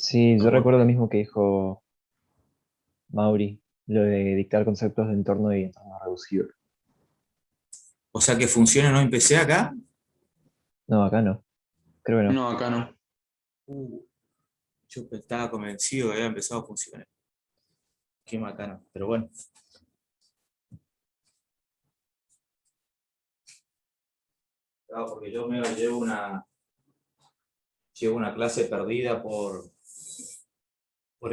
Sí, yo O, recuerdo lo mismo que dijo Mauri, lo de dictar conceptos de entorno y entorno reducido. o sea que funcione, no empecé acá. No, acá no, creo que no. No, acá no. Uh, yo estaba convencido que había empezado a funcionar. Qué macana, pero bueno. Claro, porque yo me llevo una clase perdida por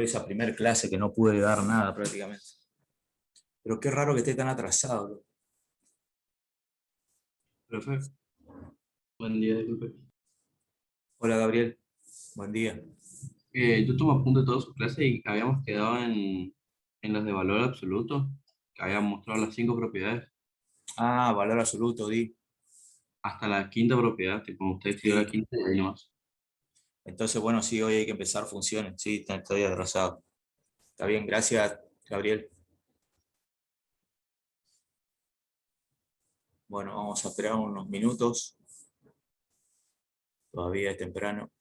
esa primer clase que no pude dar nada prácticamente. Pero qué raro que esté tan atrasado. Profe. Buen día, disculpe. Hola Gabriel, buen día. Yo tomo apunte de toda su clase y habíamos quedado en las de valor absoluto, que habíamos mostrado las cinco propiedades, Ah, valor absoluto, di. hasta la quinta propiedad, que como usted estudió la Sí. quinta y ahí nomás. Entonces, bueno, sí, hoy hay que empezar funciones. Sí, estoy atrasado. Está bien, gracias, Gabriel. Bueno, vamos a esperar unos minutos. Todavía es temprano.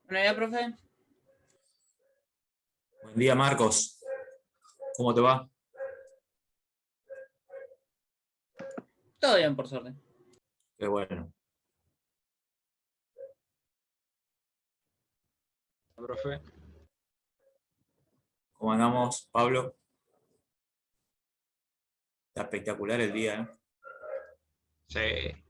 Bueno, ya, profe. Buen día, Marcos. ¿Cómo te va? Todo bien, por suerte. Qué bueno. Profe. ¿Cómo andamos, Pablo? Está espectacular el día, ¿eh? Sí.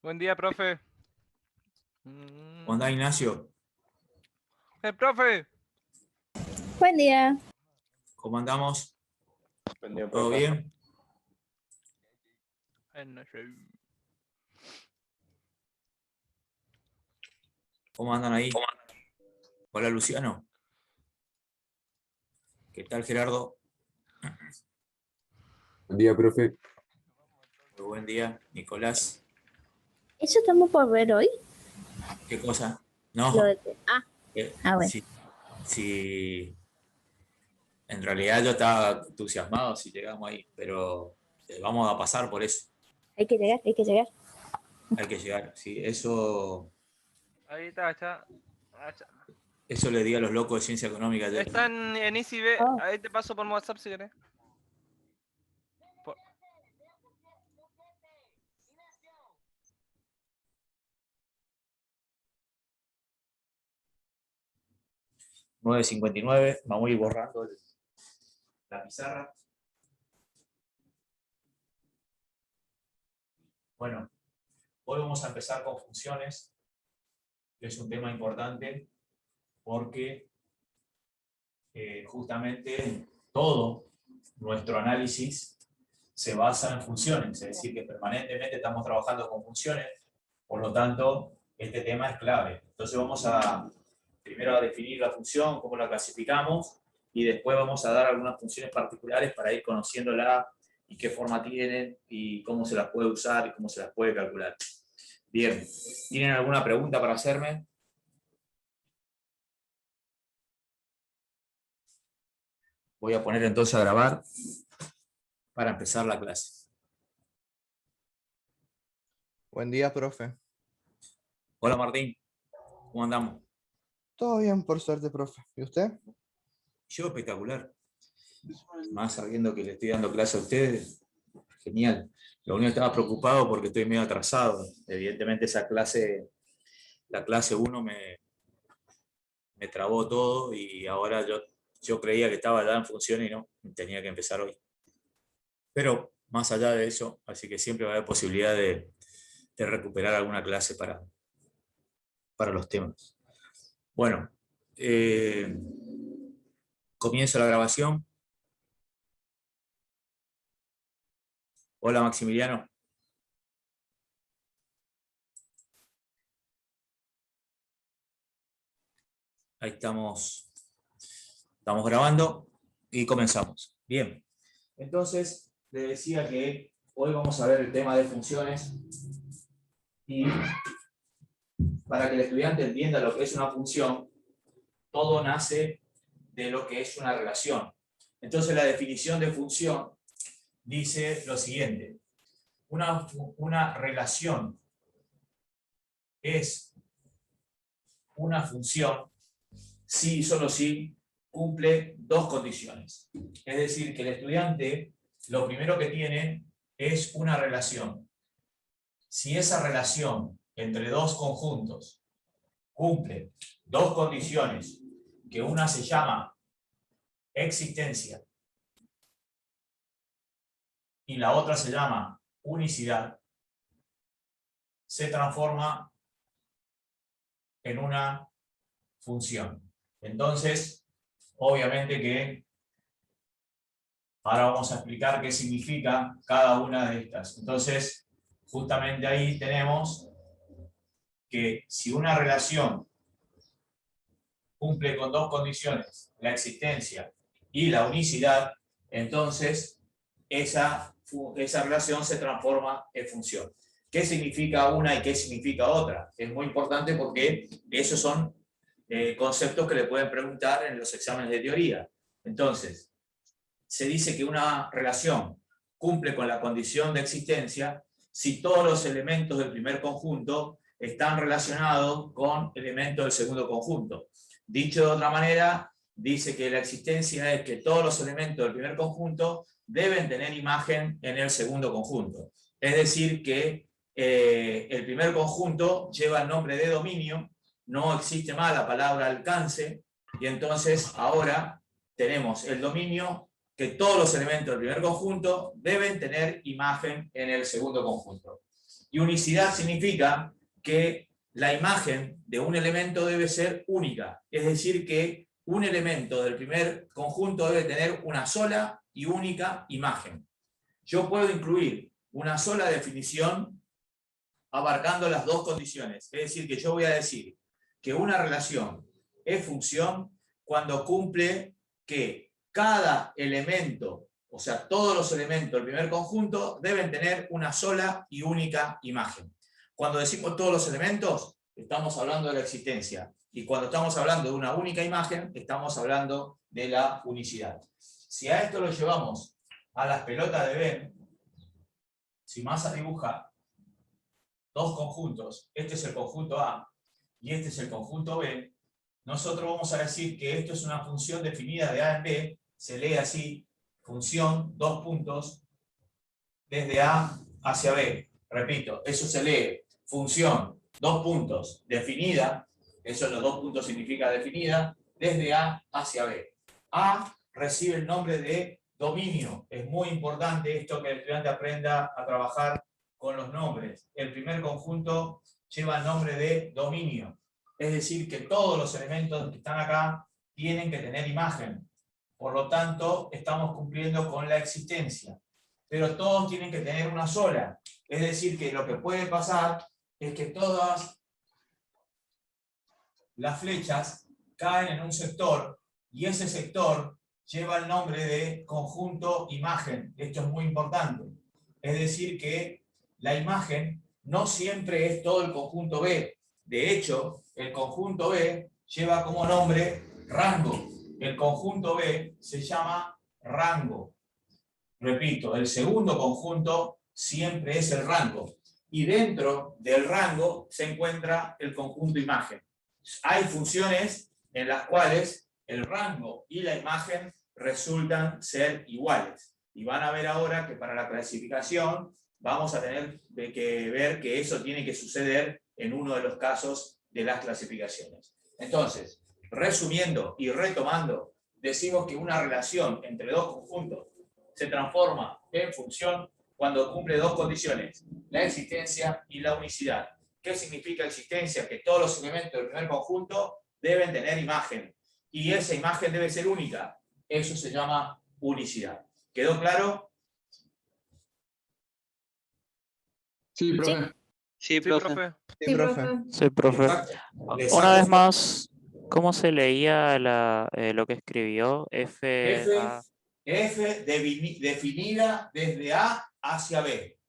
Buen día, profe. ¿Cómo andás, Ignacio? Profe. Buen día. ¿Cómo andamos? Buen día, ¿Todo profe. bien? No sé. ¿Cómo andan ahí? Hola, Luciano. ¿Qué tal, Gerardo? Buen día, profe. Muy buen día, Nicolás. ¿Eso estamos por ver hoy? ¿Qué cosa? Lo No, de que- bueno. sí, en realidad yo estaba entusiasmado si llegamos ahí, pero vamos a pasar por eso. Hay que llegar, hay que llegar. Hay que llegar, sí, eso Está. le di a los locos de ciencia económica ayer. Está en Easy B. Oh. Ahí te paso por WhatsApp si querés. Por- 9:59, vamos a ir borrando la pizarra. Bueno, hoy vamos a empezar con funciones, que es un tema importante porque justamente todo nuestro análisis se basa en funciones, es decir, que permanentemente estamos trabajando con funciones, por lo tanto, este tema es clave. Entonces vamos primero a definir la función, cómo la clasificamos, y después vamos a dar algunas funciones particulares para ir conociéndola y qué forma tienen, y cómo se las puede usar, y cómo se las puede calcular. Bien, ¿tienen alguna pregunta para hacerme? Voy a poner entonces a grabar para empezar la clase. Buen día, profe. Hola Martín, ¿cómo andamos? Todo bien, por suerte, profe. ¿Y usted? Yo espectacular. Más sabiendo que le estoy dando clase a ustedes, genial. Lo único que estaba preocupado porque estoy medio atrasado. Evidentemente esa clase, la clase 1 me trabó todo y ahora yo creía que estaba ya en función y no, tenía que empezar hoy. Pero más allá de eso, así que siempre va a haber posibilidad de recuperar alguna clase para los temas. Bueno, comienzo la grabación. Hola Maximiliano. Ahí estamos grabando y comenzamos. Bien, entonces les decía que hoy vamos a ver el tema de funciones y para que el estudiante entienda lo que es una función, todo nace de lo que es una relación. Entonces la definición de función dice lo siguiente: una relación es una función si y solo si cumple dos condiciones. Es decir, que el estudiante lo primero que tiene es una relación. Si esa relación entre dos conjuntos cumple dos condiciones, que una se llama existencia y la otra se llama unicidad, se transforma en una función. Entonces, obviamente que ahora vamos a explicar qué significa cada una de estas. Entonces, justamente ahí tenemos que si una relación cumple con dos condiciones, la existencia y la unicidad, entonces esa relación se transforma en función. ¿Qué significa una y qué significa otra? Es muy importante porque esos son conceptos que le pueden preguntar en los exámenes de teoría. Entonces, se dice que una relación cumple con la condición de existencia si todos los elementos del primer conjunto están relacionados con elementos del segundo conjunto. Dicho de otra manera, dice que la existencia es que todos los elementos del primer conjunto deben tener imagen en el segundo conjunto. Es decir, que el primer conjunto lleva el nombre de dominio, no existe más la palabra alcance, y entonces ahora tenemos el dominio que todos los elementos del primer conjunto deben tener imagen en el segundo conjunto. Y unicidad significa que la imagen de un elemento debe ser única, es decir, que un elemento del primer conjunto debe tener una sola y única imagen. Yo puedo incluir una sola definición abarcando las dos condiciones, es decir, que yo voy a decir que una relación es función cuando cumple que cada elemento, o sea, todos los elementos del primer conjunto deben tener una sola y única imagen. Cuando decimos todos los elementos, estamos hablando de la existencia. Y cuando estamos hablando de una única imagen, estamos hablando de la unicidad. Si a esto lo llevamos a las pelotas de Ben, si Massa dibuja dos conjuntos, este es el conjunto A y este es el conjunto B, nosotros vamos a decir que esto es una función definida de A en B, se lee así, función, dos puntos, desde A hacia B. Repito, eso se lee, función, dos puntos, definida, eso los dos puntos significa definida, desde A hacia B. A recibe el nombre de dominio. Es muy importante esto que el estudiante aprenda a trabajar con los nombres. El primer conjunto lleva el nombre de dominio. Es decir, que todos los elementos que están acá tienen que tener imagen. Por lo tanto, estamos cumpliendo con la existencia. Pero todos tienen que tener una sola. Es decir, que lo que puede pasar es que todas las flechas caen en un sector y ese sector lleva el nombre de conjunto imagen. Esto es muy importante. Es decir, que la imagen no siempre es todo el conjunto B. De hecho, el conjunto B lleva como nombre rango. El conjunto B se llama rango. Repito, el segundo conjunto siempre es el rango. Y dentro del rango se encuentra el conjunto imagen. Hay funciones en las cuales el rango y la imagen resultan ser iguales. Y van a ver ahora que para la clasificación vamos a tener que ver que eso tiene que suceder en uno de los casos de las clasificaciones. Entonces, resumiendo y retomando, decimos que una relación entre dos conjuntos se transforma en función cuando cumple dos condiciones, la existencia y la unicidad. ¿Qué significa existencia? Que todos los elementos del primer conjunto deben tener imagen. Y esa imagen debe ser única. Eso se llama unicidad. ¿Quedó claro? Sí, profe. Sí, Sí, profe. profe. Sí, profe. Sí, profe. Le Una vez saco más, ¿cómo se leía lo que escribió? F definida desde A hacia B.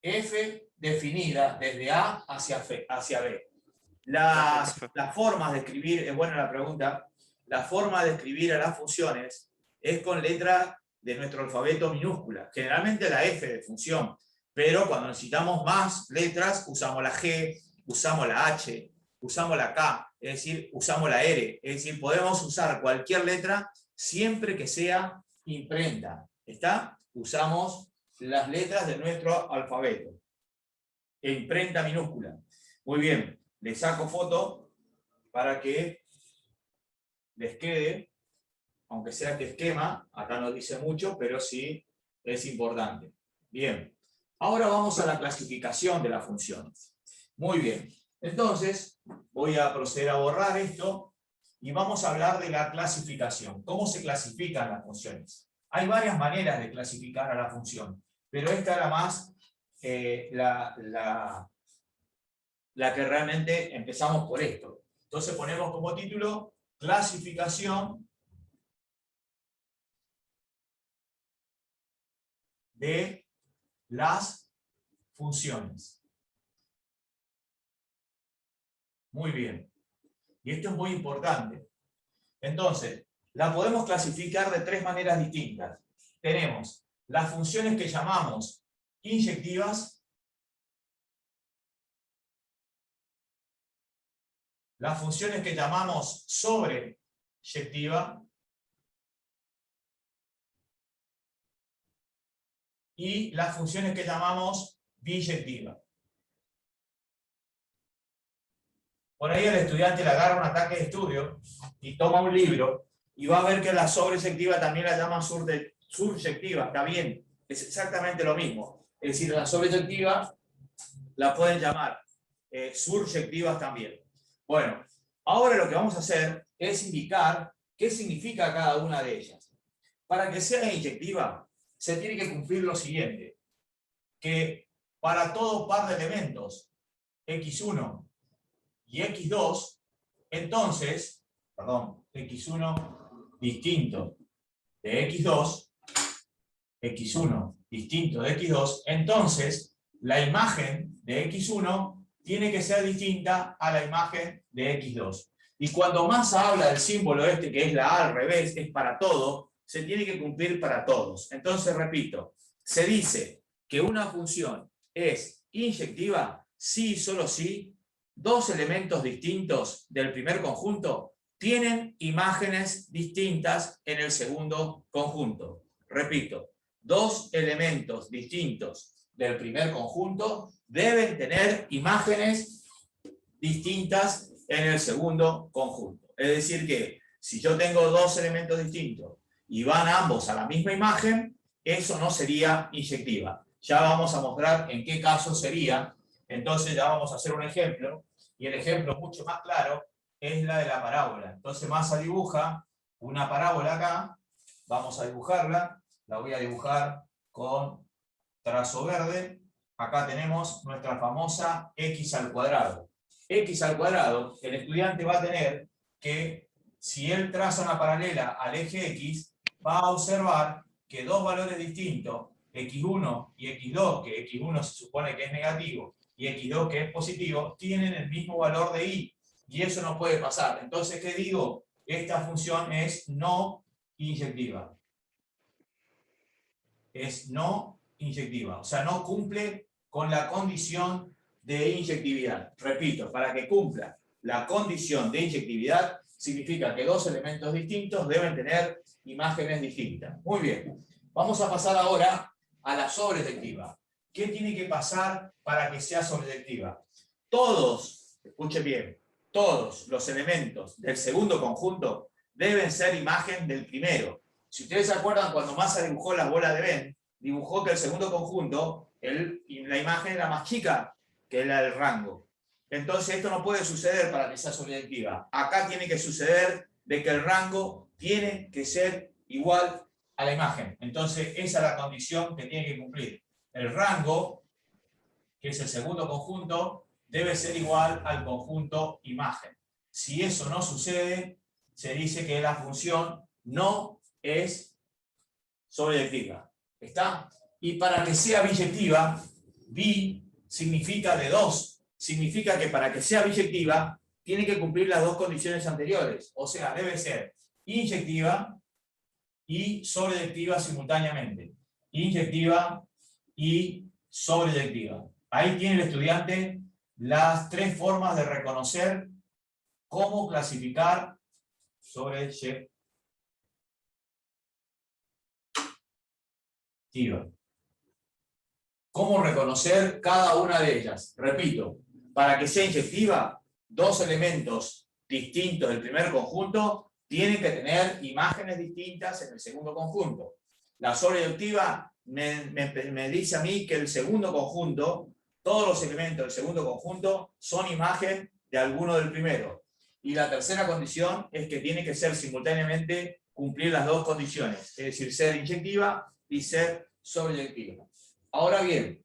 F definida desde A hacia B. Las formas de escribir, es buena la pregunta, la forma de escribir a las funciones es con letra de nuestro alfabeto minúscula. Generalmente la F de función, pero cuando necesitamos más letras usamos la G, usamos la H, usamos la K, es decir, usamos la R. Es decir, podemos usar cualquier letra siempre que sea imprenta. ¿Está? Usamos las letras de nuestro alfabeto. Imprenta minúscula. Muy bien. Le saco foto para que les quede, aunque sea este esquema, acá no dice mucho, pero sí es importante. Bien. Ahora vamos a la clasificación de las funciones. Muy bien. Entonces, voy a proceder a borrar esto y vamos a hablar de la clasificación. ¿Cómo se clasifican las funciones? Hay varias maneras de clasificar a la función, pero esta era más la que realmente empezamos por esto. Entonces ponemos como título clasificación de las funciones. Muy bien. Y esto es muy importante. Entonces, la podemos clasificar de tres maneras distintas. Tenemos las funciones que llamamos inyectivas, las funciones que llamamos sobreyectiva y las funciones que llamamos biyectiva. Por ahí el estudiante le agarra un ataque de estudio y toma un libro y va a ver que la sobreyectiva también la llaman suryectiva, está bien, es exactamente lo mismo. Es decir, la sobreyectiva la pueden llamar suryectivas también. Bueno, ahora lo que vamos a hacer es indicar qué significa cada una de ellas. Para que sea inyectiva, se tiene que cumplir lo siguiente, que para todo par de elementos, x1 y x2, entonces x1 distinto de x2, x1 distinto de x2, entonces la imagen de x1 tiene que ser distinta a la imagen de x2. Y cuando más habla del símbolo este, que es la A al revés, es para todo, se tiene que cumplir para todos. Entonces, repito, se dice que una función es inyectiva si y solo si dos elementos distintos del primer conjunto tienen imágenes distintas en el segundo conjunto. Repito, dos elementos distintos del primer conjunto deben tener imágenes distintas en el segundo conjunto. Es decir que, si yo tengo dos elementos distintos y van ambos a la misma imagen, eso no sería inyectiva. Ya vamos a mostrar en qué caso sería. Entonces ya vamos a hacer un ejemplo, y el ejemplo mucho más claro es la de la parábola. Entonces Massa dibuja una parábola acá, vamos a dibujarla, la voy a dibujar con trazo verde. Acá tenemos nuestra famosa x al cuadrado. X al cuadrado, el estudiante va a tener que, si él traza una paralela al eje X, va a observar que dos valores distintos, x1 y x2, que x1 se supone que es negativo, y x2 que es positivo, tienen el mismo valor de y. Y eso no puede pasar. Entonces, ¿qué digo? Esta función es no inyectiva. Es no inyectiva. O sea, no cumple con la condición de inyectividad. Repito, para que cumpla la condición de inyectividad, significa que dos elementos distintos deben tener imágenes distintas. Muy bien. Vamos a pasar ahora a la sobreyectiva. ¿Qué tiene que pasar para que sea sobreyectiva? Todos, escuchen bien, todos los elementos del segundo conjunto deben ser imagen del primero. Si ustedes se acuerdan, cuando Massa dibujó las bolas de Venn, dibujó que el segundo conjunto, la imagen era más chica que la del rango. Entonces esto no puede suceder para que sea sobreyectiva. Acá tiene que suceder de que el rango tiene que ser igual a la imagen. Entonces esa es la condición que tiene que cumplir. El rango, que es el segundo conjunto, debe ser igual al conjunto imagen. Si eso no sucede, se dice que la función no es sobreyectiva. ¿Está? Y para que sea biyectiva, bi significa de dos. Significa que para que sea biyectiva, tiene que cumplir las dos condiciones anteriores. O sea, debe ser inyectiva y sobreyectiva simultáneamente. Inyectiva y sobreyectiva. Ahí tiene el estudiante las tres formas de reconocer cómo clasificar sobreyectiva. ¿Cómo reconocer cada una de ellas? Repito, para que sea inyectiva, dos elementos distintos del primer conjunto tienen que tener imágenes distintas en el segundo conjunto. La sobreyectiva me dice a mí que el segundo conjunto, todos los elementos del segundo conjunto son imagen de alguno del primero. Y la tercera condición es que tiene que ser simultáneamente cumplir las dos condiciones, es decir, ser inyectiva y ser sobreyectiva. Ahora bien,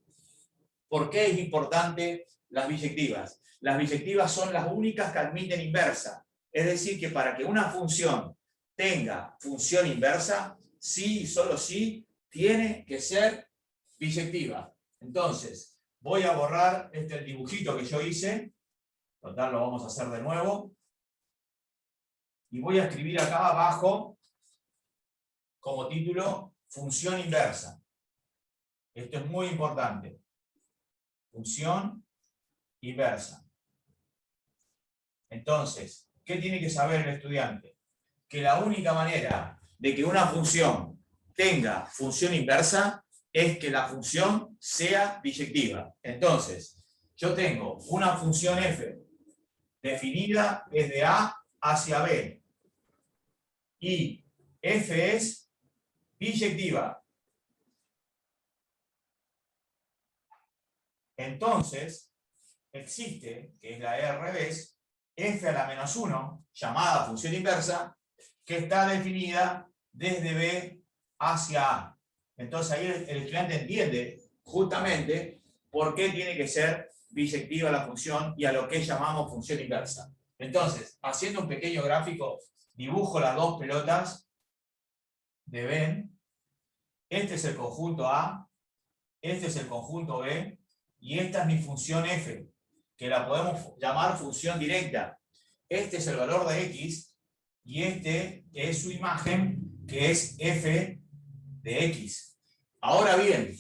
¿por qué es importante las biyectivas? Las biyectivas son las únicas que admiten inversa. Es decir, que para que una función tenga función inversa, sí y solo sí, tiene que ser biyectiva. Entonces, voy a borrar el dibujito que yo hice. Total, lo vamos a hacer de nuevo. Y voy a escribir acá abajo, como título, función inversa. Esto es muy importante. Función inversa. Entonces, ¿qué tiene que saber el estudiante? Que la única manera de que una función tenga función inversa es que la función sea biyectiva. Entonces, yo tengo una función f definida desde A hacia B. Y f es biyectiva. Entonces, existe, que es la E al revés, f a la menos 1, llamada función inversa, que está definida desde B hacia A. Entonces ahí el estudiante entiende justamente por qué tiene que ser biyectiva la función y a lo que llamamos función inversa. Entonces, haciendo un pequeño gráfico, dibujo las dos pelotas de Venn. Este es el conjunto A, este es el conjunto B, y esta es mi función f, que la podemos llamar función directa. Este es el valor de x, y este es su imagen, que es f de x. Ahora bien,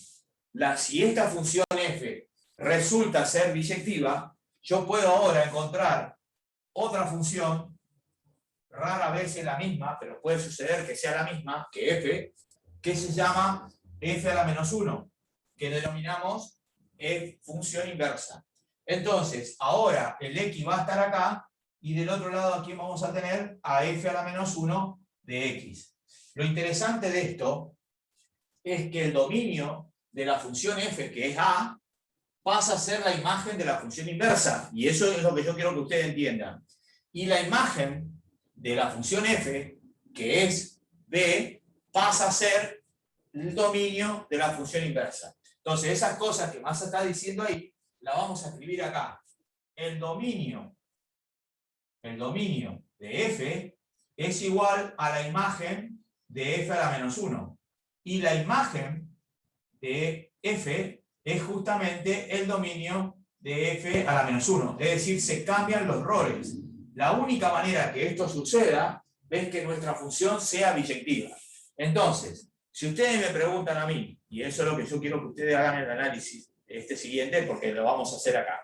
si esta función f resulta ser biyectiva, yo puedo ahora encontrar otra función, rara vez es la misma, pero puede suceder que sea la misma que f, que se llama f a la menos 1, que denominamos función inversa. Entonces, ahora el x va a estar acá, y del otro lado aquí vamos a tener a f a la menos 1 de x. Lo interesante de esto es que el dominio de la función f, que es a, pasa a ser la imagen de la función inversa, y eso es lo que yo quiero que ustedes entiendan. Y la imagen de la función f, que es b, pasa a ser el dominio de la función inversa. Entonces, esas cosas que Massa está diciendo ahí, las vamos a escribir acá. El dominio de f es igual a la imagen de f a la menos 1. Y la imagen de f es justamente el dominio de f a la menos 1. Es decir, se cambian los roles. La única manera que esto suceda es que nuestra función sea biyectiva. Entonces, si ustedes me preguntan a mí, y eso es lo que yo quiero que ustedes hagan el análisis siguiente, porque lo vamos a hacer acá.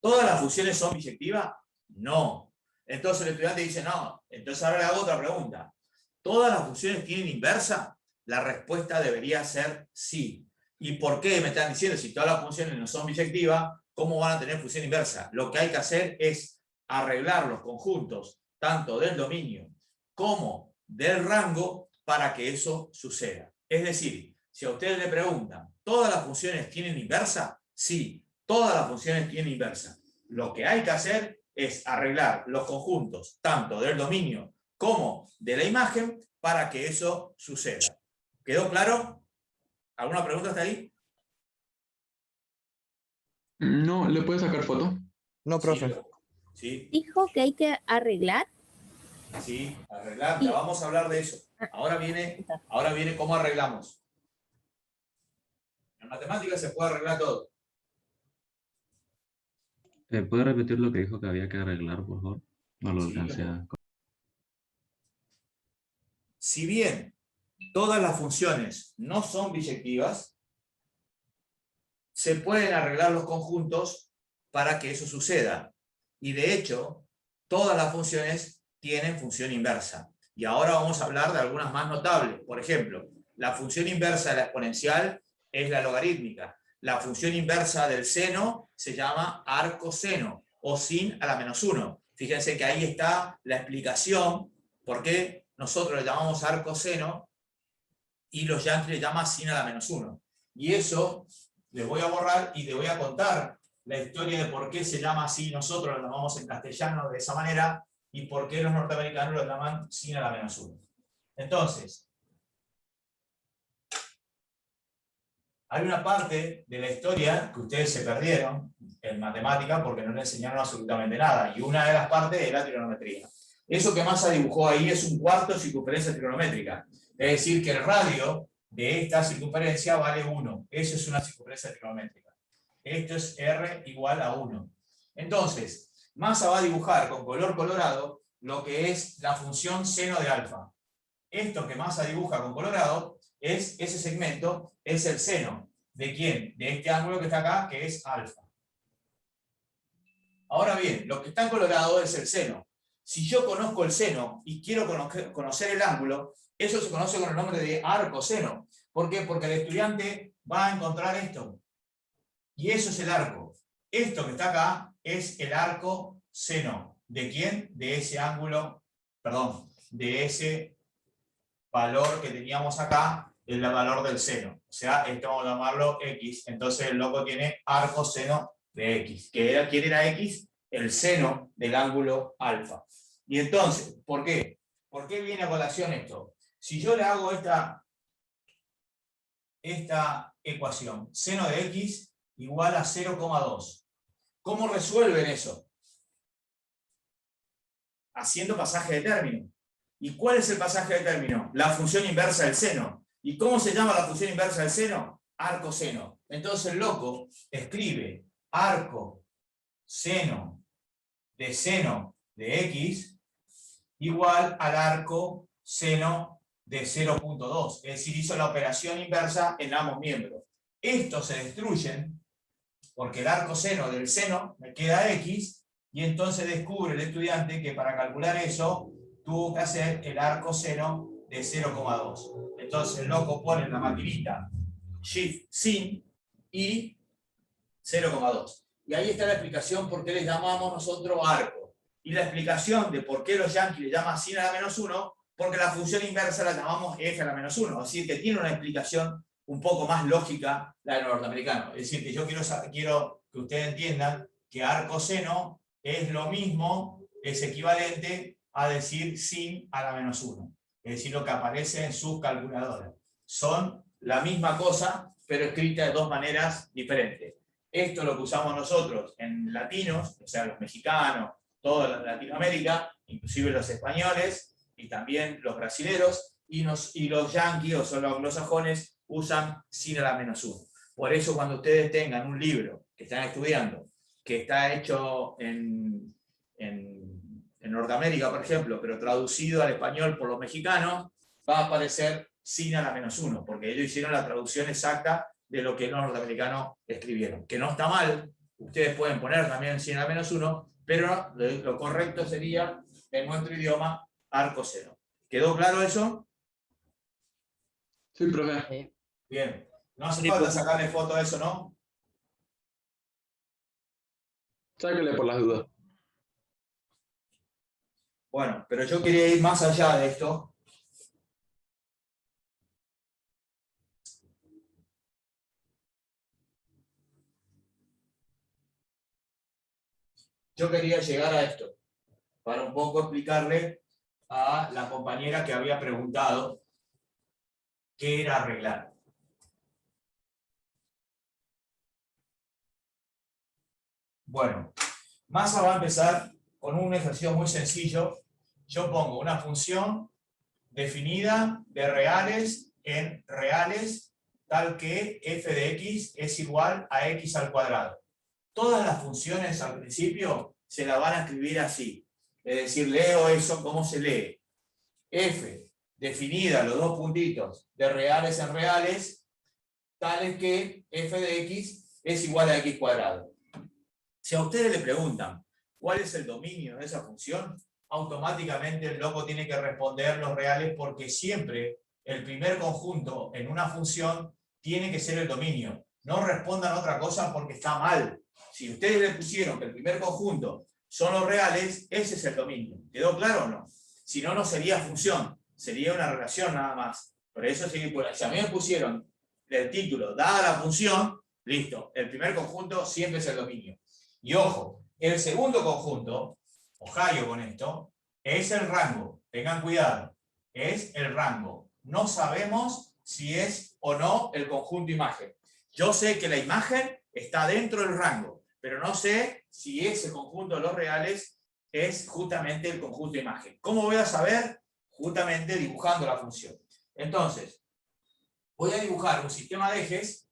¿Todas las funciones son biyectivas? No. Entonces el estudiante dice, no. Entonces ahora le hago otra pregunta. ¿Todas las funciones tienen inversa? La respuesta debería ser sí. ¿Y por qué me están diciendo si todas las funciones no son biyectivas, cómo van a tener función inversa? Lo que hay que hacer es arreglar los conjuntos, tanto del dominio como del rango, para que eso suceda. Es decir, si a ustedes le preguntan, ¿todas las funciones tienen inversa? Sí, todas las funciones tienen inversa. Lo que hay que hacer es arreglar los conjuntos, tanto del dominio como de la imagen, para que eso suceda. ¿Quedó claro? ¿Alguna pregunta hasta ahí? No, ¿le puede sacar foto? No, profe. Sí, Dijo que hay que arreglar. sí, arreglar. Ya vamos a hablar de eso. Ahora viene cómo arreglamos. En matemáticas se puede arreglar todo. ¿Puede repetir lo que dijo que había que arreglar, por favor? No lo Sí, alcancé a... Si bien todas las funciones no son biyectivas, se pueden arreglar los conjuntos para que eso suceda. Y de hecho, todas las funciones tienen función inversa. Y ahora vamos a hablar de algunas más notables. Por ejemplo, la función inversa de la exponencial es la logarítmica. La función inversa del seno se llama arcoseno, o sin a la menos 1. Fíjense que ahí está la explicación por qué nosotros le llamamos arcoseno y los yankees le llaman sin a la menos 1. Y eso les voy a borrar y les voy a contar la historia de por qué se llama así, nosotros lo llamamos en castellano de esa manera, y por qué los norteamericanos lo llaman sin a la menos 1. Entonces, hay una parte de la historia que ustedes se perdieron en matemática porque no le enseñaron absolutamente nada, y una de las partes es la trigonometría. Eso que Massa dibujó ahí es un cuarto de circunferencia trigonométrica, es decir, que el radio de esta circunferencia vale 1. Eso es una circunferencia trigonométrica. Esto es R igual a 1. Entonces, Massa va a dibujar con color colorado lo que es la función seno de alfa. Esto que Massa dibuja con colorado, ese segmento es el seno. ¿De quién? De este ángulo que está acá, que es alfa. Ahora bien, lo que está en colorado es el seno. Si yo conozco el seno y quiero conocer el ángulo, eso se conoce con el nombre de arcoseno. ¿Por qué? Porque el estudiante va a encontrar esto. Y eso es el arco. Esto que está acá es el arco seno. ¿De quién? De ese ángulo, perdón, de ese valor que teníamos acá, el valor del seno. O sea, esto vamos a llamarlo X. Entonces el loco tiene arco seno de X. ¿Quién era X? El seno del ángulo alfa. Y entonces, ¿por qué? ¿Por qué viene a colación esto? Si yo le hago esta ecuación, seno de X igual a 0,2. ¿Cómo resuelven eso? haciendo pasaje de término. ¿Y cuál es el pasaje de término? La función inversa del seno. ¿Y cómo se llama la función inversa del seno? Arco seno. Entonces el loco escribe arco seno de x igual al arco seno de 0.2. Es decir, hizo la operación inversa en ambos miembros. Estos se destruyen porque el arco seno del seno me queda x, y entonces descubre el estudiante que para calcular eso tuvo que hacer el arco seno de 0,2. Entonces el loco pone en la maquinita shift sin y 0,2. Y ahí está la explicación por qué les llamamos nosotros arco. Y la explicación de por qué los yankees le llaman sin a la menos 1, porque la función inversa la llamamos f a la menos 1. Así que tiene una explicación un poco más lógica la de los norteamericanos. Es decir, que yo quiero que ustedes entiendan que arco seno es lo mismo, es equivalente a decir sin a la menos 1. Es decir, lo que aparece en sus calculadoras. Son la misma cosa, pero escrita de dos maneras diferentes. Esto es lo que usamos nosotros en latinos, o sea, los mexicanos, toda Latinoamérica, inclusive los españoles, y también los brasileros, y los yanquis, o son los anglosajones, usan sin a la menos 1. Por eso cuando ustedes tengan un libro que están estudiando, que está hecho en Norteamérica, por ejemplo, pero traducido al español por los mexicanos, va a aparecer sin a la menos 1, porque ellos hicieron la traducción exacta de lo que los norteamericanos escribieron. Que no está mal, ustedes pueden poner también sin a la menos 1, pero lo correcto sería, en nuestro idioma, arco seno. ¿Quedó claro eso? Sí, profe. Bien. No hace falta sacarle foto a eso, ¿no? Sáquele por las dudas. Bueno, pero yo quería ir más allá de esto. Yo quería llegar a esto, para un poco explicarle a la compañera que había preguntado qué era arreglar. Bueno, Massa va a empezar con un ejercicio muy sencillo. Yo pongo una función definida de reales en reales, tal que f de x es igual a x al cuadrado. Todas las funciones al principio se la van a escribir así. Es decir, leo eso, ¿cómo se lee? F, definida, los dos puntitos, de reales en reales, tales que f de x es igual a x cuadrado. Si a ustedes le preguntan cuál es el dominio de esa función, automáticamente el loco tiene que responder los reales, porque siempre el primer conjunto en una función tiene que ser el dominio. No respondan otra cosa porque está mal. Si ustedes le pusieron que el primer conjunto son los reales, ese es el dominio. ¿Quedó claro o no? Si no, no sería función, sería una relación nada más. Por eso, si a mí me pusieron el título, dada la función, listo, el primer conjunto siempre es el dominio. Y ojo, el segundo conjunto, ojallo con esto, es el rango. Tengan cuidado, es el rango. No sabemos si es o no el conjunto imagen. Yo sé que la imagen está dentro del rango, pero no sé si ese conjunto de los reales es justamente el conjunto imagen. ¿Cómo voy a saber? Justamente dibujando la función. Entonces, voy a dibujar un sistema de ejes,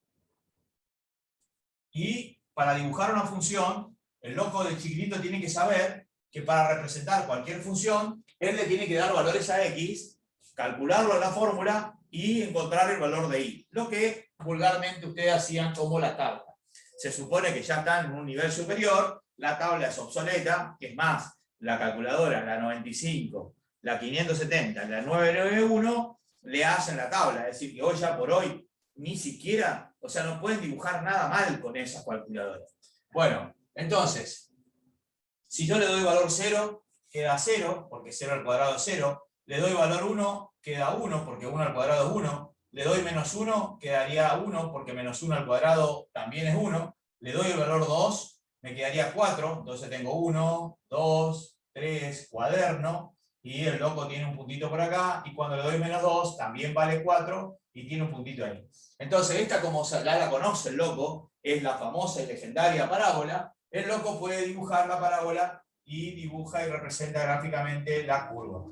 y para dibujar una función, el loco del chiquitito tiene que saber que para representar cualquier función, él le tiene que dar valores a x, calcularlo en la fórmula y encontrar el valor de y. Lo que vulgarmente ustedes hacían como la tabla. Se supone que ya están en un nivel superior, la tabla es obsoleta, es más, la calculadora, la 95, la 570, la 991, le hacen la tabla. Es decir, que hoy ya por hoy, ni siquiera, o sea, no pueden dibujar nada mal con esas calculadoras. Bueno, entonces, si yo le doy valor 0, queda 0, porque 0 al cuadrado es 0. Le doy valor 1, queda 1, porque 1 al cuadrado es 1. Le doy menos 1, quedaría 1, porque menos 1 al cuadrado también es 1. Le doy el valor 2, me quedaría 4. Entonces tengo 1, 2, 3, cuaderno. Y el loco tiene un puntito por acá. Y cuando le doy menos 2, también vale 4. Y tiene un puntito ahí. Entonces esta, como ya la conoce el loco, es la famosa y legendaria parábola. El loco puede dibujar la parábola y dibuja y representa gráficamente la curva.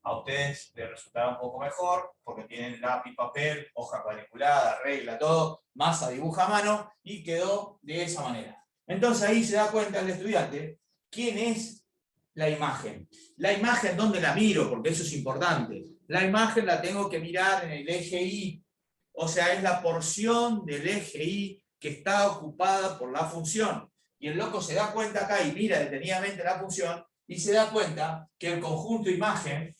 A ustedes les resultará un poco mejor porque tienen lápiz, papel, hoja cuadriculada, regla, todo, masa, dibuja a mano y quedó de esa manera. Entonces ahí se da cuenta el estudiante quién es la imagen. La imagen, ¿dónde la miro? Porque eso es importante. La imagen la tengo que mirar en el eje Y. O sea, es la porción del eje Y que está ocupada por la función. Y el loco se da cuenta acá y mira detenidamente la función y se da cuenta que el conjunto imagen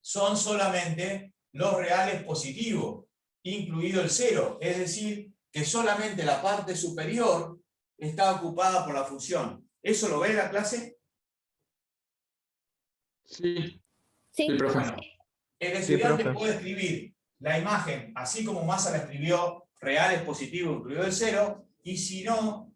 son solamente los reales positivos, incluido el 0. Es decir, que solamente la parte superior está ocupada por la función. ¿Eso lo ve la clase? Sí. Sí. Sí, profe. Bueno, el estudiante profe. puede escribir la imagen, así como Massa la escribió, reales positivos, incluido el 0, y si no,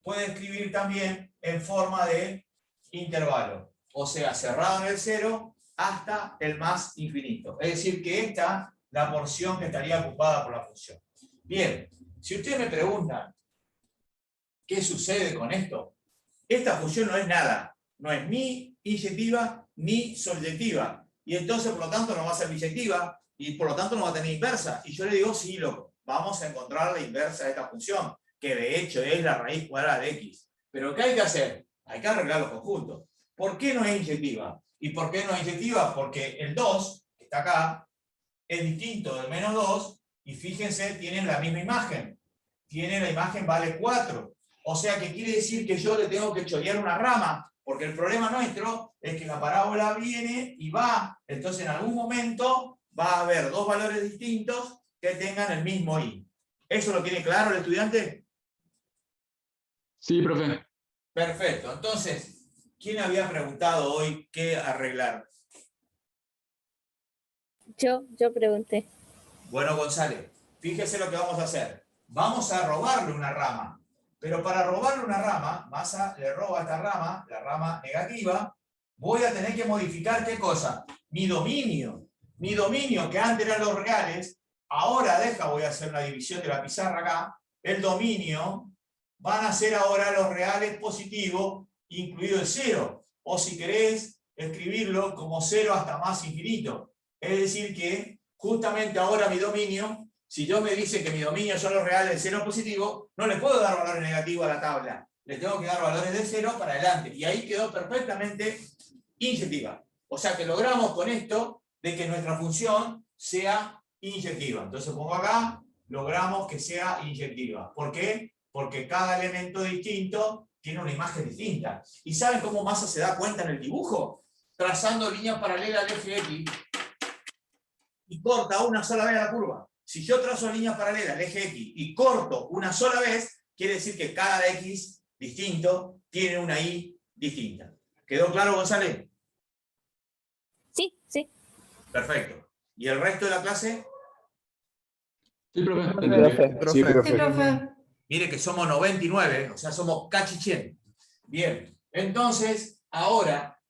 puede escribir también en forma de intervalo. O sea, cerrado en el 0 hasta el más infinito. Es decir, que esta es la porción que estaría ocupada por la función. Bien, si ustedes me preguntan ¿qué sucede con esto? Esta función no es nada. No es ni inyectiva ni solyectiva. Y entonces, por lo tanto, no va a ser biyectiva y por lo tanto no va a tener inversa. Y yo le digo, sí, loco, vamos a encontrar la inversa de esta función, que de hecho es la raíz cuadrada de x. Pero ¿qué hay que hacer? Hay que arreglar los conjuntos. ¿Por qué no es inyectiva? ¿Y por qué no es inyectiva? Porque el 2, que está acá, es distinto del menos 2, y fíjense, tienen la misma imagen. Tiene la imagen vale 4. O sea que quiere decir que yo le tengo que chorear una rama, porque el problema nuestro es que la parábola viene y va. Entonces en algún momento va a haber dos valores distintos que tengan el mismo i. ¿Eso lo tiene claro el estudiante? Sí, profe. Perfecto. Entonces, ¿quién había preguntado hoy qué arreglar? Yo pregunté. Bueno, González, fíjese lo que vamos a hacer. Vamos a robarle una rama. Pero para robarle una rama, Massa le roba esta rama, la rama negativa, voy a tener que modificar ¿qué cosa? Mi dominio. Mi dominio, que antes eran los reales, ahora voy a hacer una división de la pizarra acá, el dominio van a ser ahora los reales positivos, incluido el 0. O si querés, escribirlo como 0 hasta más infinito. Es decir que justamente ahora mi dominio, si yo me dice que mi dominio son los reales de 0 positivo, no le puedo dar valores negativos a la tabla. Le tengo que dar valores de 0 para adelante. Y ahí quedó perfectamente inyectiva. O sea que logramos con esto de que nuestra función sea inyectiva. Entonces pongo acá, logramos que sea inyectiva. ¿Por qué? Porque cada elemento distinto tiene una imagen distinta. ¿Y saben cómo Massa se da cuenta en el dibujo? Trazando líneas paralelas al eje X y corta una sola vez la curva. Si yo trazo líneas paralelas al eje X y corto una sola vez, quiere decir que cada X distinto tiene una Y distinta. ¿Quedó claro, González? Sí, sí. Perfecto. ¿Y el resto de la clase? Sí, profe. Profe. Sí, profe. Mire que somos 99, o sea, somos casi 100. Bien, entonces, ahora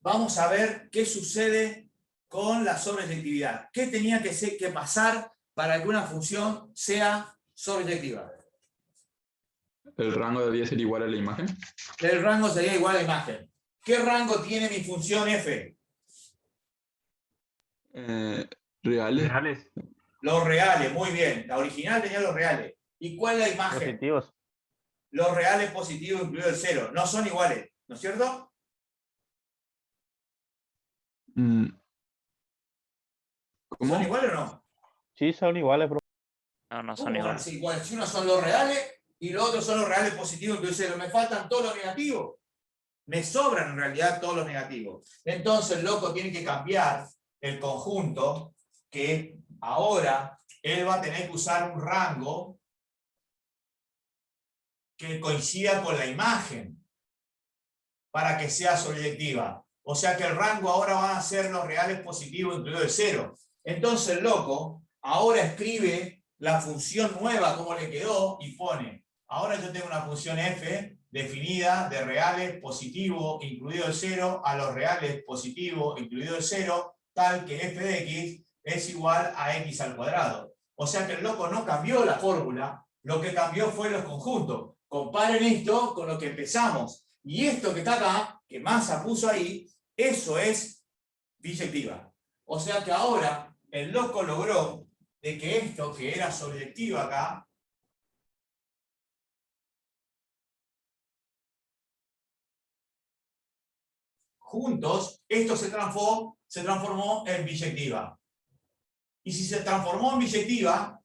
vamos a ver qué sucede con la sobreyectividad. ¿Qué tenía que pasar para que una función sea sobreyectiva? ¿El rango debería ser igual a la imagen? El rango sería igual a la imagen. ¿Qué rango tiene mi función f? ¿Reales? Los reales, muy bien. La original tenía los reales. ¿Y cuál es la imagen? Positivos. Los reales positivos incluido el 0. No son iguales, ¿no es cierto? ¿Cómo? ¿Son iguales o no? Sí, son iguales, profe. No, no son ¿Cómo van a iguales. ser iguales? Si uno son los reales y los otros son los reales positivos incluido el 0. Me faltan todos los negativos. Me sobran en realidad todos los negativos. Entonces el loco tiene que cambiar el conjunto, que ahora él va a tener que usar un rango que coincida con la imagen para que sea sobreyectiva. O sea que el rango ahora van a ser los reales positivos incluido el 0. Entonces el loco ahora escribe la función nueva como le quedó y pone, ahora yo tengo una función f definida de reales positivos incluido el 0 a los reales positivos incluido el 0, tal que f de x es igual a x al cuadrado. O sea que el loco no cambió la fórmula, lo que cambió fue los conjuntos. Comparen esto con lo que empezamos. Y esto que está acá, que Massa puso ahí, eso es biyectiva. O sea que ahora el loco logró de que esto que era sobreyectivo acá, juntos, esto se transformó en biyectiva. Y si se transformó en biyectiva,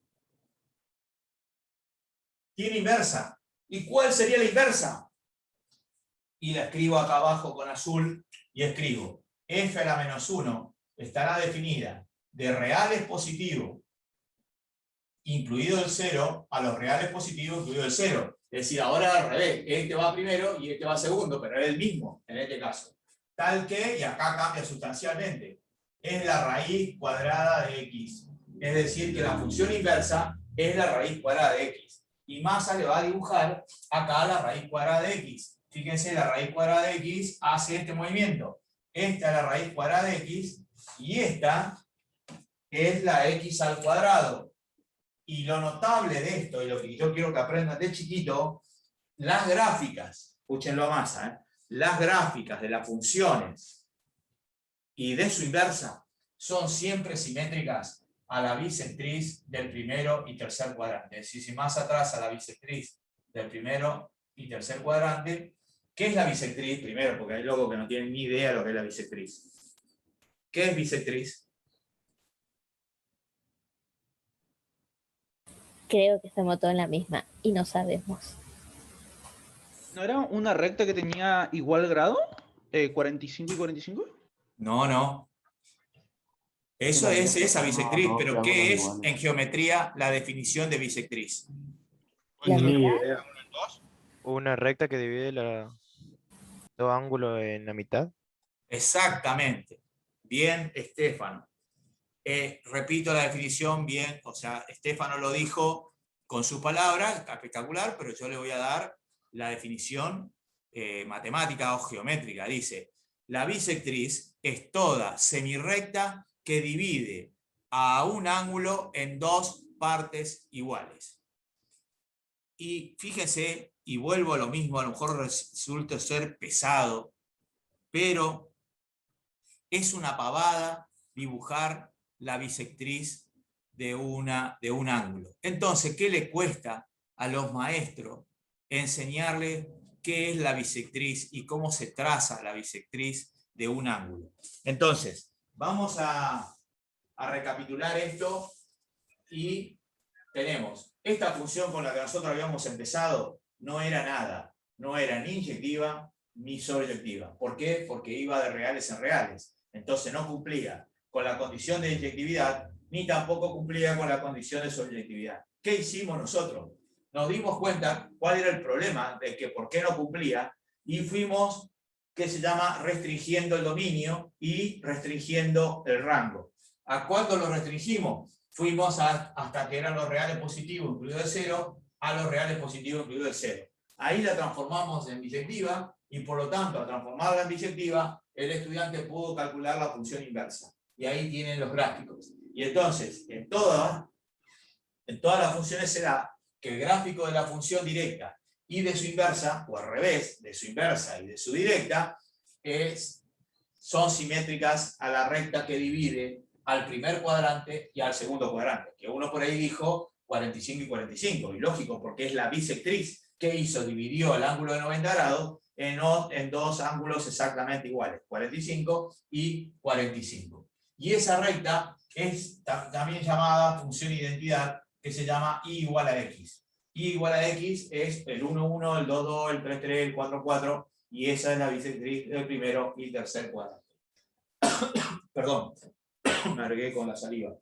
tiene inversa. ¿Y cuál sería la inversa? Y la escribo acá abajo con azul y escribo f a la menos 1 estará definida de reales positivos incluido el 0 a los reales positivos incluido el 0. Es decir, ahora al revés, este va primero y este va segundo, pero es el mismo en este caso. Tal que, y acá cambia sustancialmente, es la raíz cuadrada de x. Es decir, que la función inversa es la raíz cuadrada de x. Y Massa le va a dibujar acá la raíz cuadrada de x. Fíjense, la raíz cuadrada de x hace este movimiento. Esta es la raíz cuadrada de x y esta es la x al cuadrado. Y lo notable de esto, y lo que yo quiero que aprendan de chiquito, las gráficas, escúchenlo a Massa, las gráficas de las funciones y de su inversa son siempre simétricas a la bisectriz del primero y tercer cuadrante. Es decir, si Massa traza la bisectriz del primero y tercer cuadrante, ¿qué es la bisectriz? Primero, porque hay locos que no tienen ni idea de lo que es la bisectriz. ¿Qué es bisectriz? Creo que estamos todos en la misma y no sabemos. ¿No era una recta que tenía igual grado? 45 y 45. No, no. Eso es esa bisectriz, pero ¿qué es en geometría la definición de bisectriz? ¿La Ni mitad? idea. Una recta que divide dos ángulos en la mitad. Exactamente. Bien, Estefano. Repito la definición bien, o sea, Estefano lo dijo con sus palabras, está espectacular, pero yo le voy a dar la definición matemática o geométrica. Dice, la bisectriz es toda semirrecta que divide a un ángulo en dos partes iguales. Y fíjense, y vuelvo a lo mismo, a lo mejor resulta ser pesado, pero es una pavada dibujar la bisectriz de un ángulo. Entonces, ¿qué le cuesta a los maestros enseñarles qué es la bisectriz y cómo se traza la bisectriz de un ángulo? Entonces, vamos a recapitular esto y tenemos esta función con la que nosotros habíamos empezado, no era nada, no era ni inyectiva ni sobreyectiva. ¿Por qué? Porque iba de reales en reales. Entonces no cumplía con la condición de inyectividad, ni tampoco cumplía con la condición de sobreyectividad. ¿Qué hicimos nosotros? Nos dimos cuenta cuál era el problema de que por qué no cumplía, y fuimos, que se llama, restringiendo el dominio y restringiendo el rango. ¿A cuándo lo restringimos? Fuimos hasta que eran los reales positivos incluido el 0, a los reales positivos incluido el 0. Ahí la transformamos en biyectiva, y por lo tanto, al transformarla en biyectiva, el estudiante pudo calcular la función inversa. Y ahí tienen los gráficos. Y entonces, en todas las funciones se da que el gráfico de la función directa y de su inversa, o al revés, de su inversa y de su directa, son simétricas a la recta que divide al primer cuadrante y al segundo cuadrante. Que uno por ahí dijo 45 y 45. Y lógico, porque es la bisectriz. ¿Qué hizo? Dividió el ángulo de 90 grados en dos ángulos exactamente iguales, 45 y 45. Y esa recta es también llamada función identidad, que se llama y igual a x. Y igual a x es el 1, 1, el 2, 2, el 3, 3, el 4, 4, y esa es la bisectriz del primero y tercer cuadrante. Perdón, me agregué con la saliva.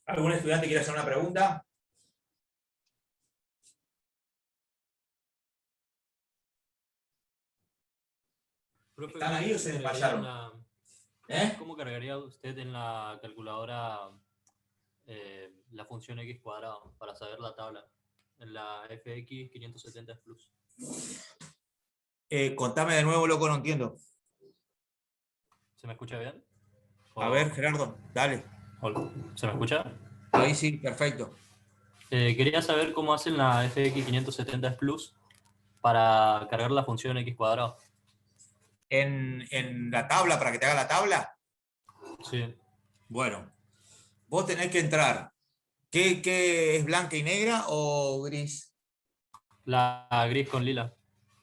¿Algún estudiante quiere hacer una pregunta? Profe, ¿Están ahí o se desmayaron? ¿Cómo cargaría usted en la calculadora la función x cuadrado para saber la tabla? En la FX 570 Plus. Contame de nuevo, loco, no entiendo. ¿Se me escucha bien? A ver, Gerardo, dale. Hola. ¿Se me escucha? Ahí sí, perfecto. Quería saber cómo hacen la FX 570 Plus para cargar la función x cuadrado. En la tabla, para que te haga la tabla, Sí. bueno, vos tenés que entrar. ¿Qué es blanca y negra o gris? La gris con lila.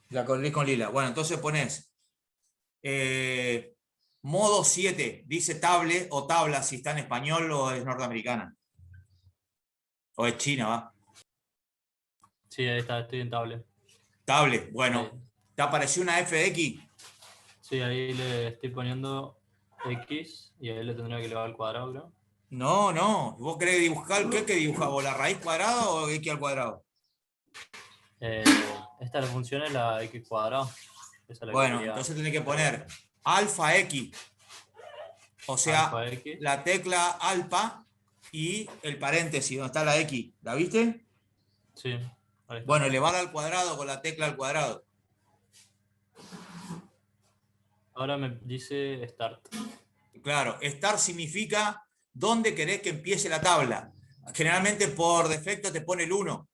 La con gris con lila. Bueno, entonces pones modo 7, dice table o tabla si está en español o es norteamericana. O es china, ¿va? Sí, ahí está, estoy en tablet. Table, bueno. Ahí. ¿Te apareció una FX? Sí, ahí le estoy poniendo X y ahí le tendría que elevar al cuadrado, creo. No. ¿Vos querés dibujar qué dibujás vos? ¿La raíz cuadrada o X al cuadrado? Esta la función es la X cuadrado. Esa es la que Bueno, quería. entonces tenés que poner alfa X. O sea, Alfa X. la tecla alfa y el paréntesis donde está la X. ¿La viste? Sí. Ahí está. Bueno, elevar al cuadrado con la tecla al cuadrado. Ahora me dice Start. Claro, start significa dónde querés que empiece la tabla. Generalmente por defecto te pone el 1.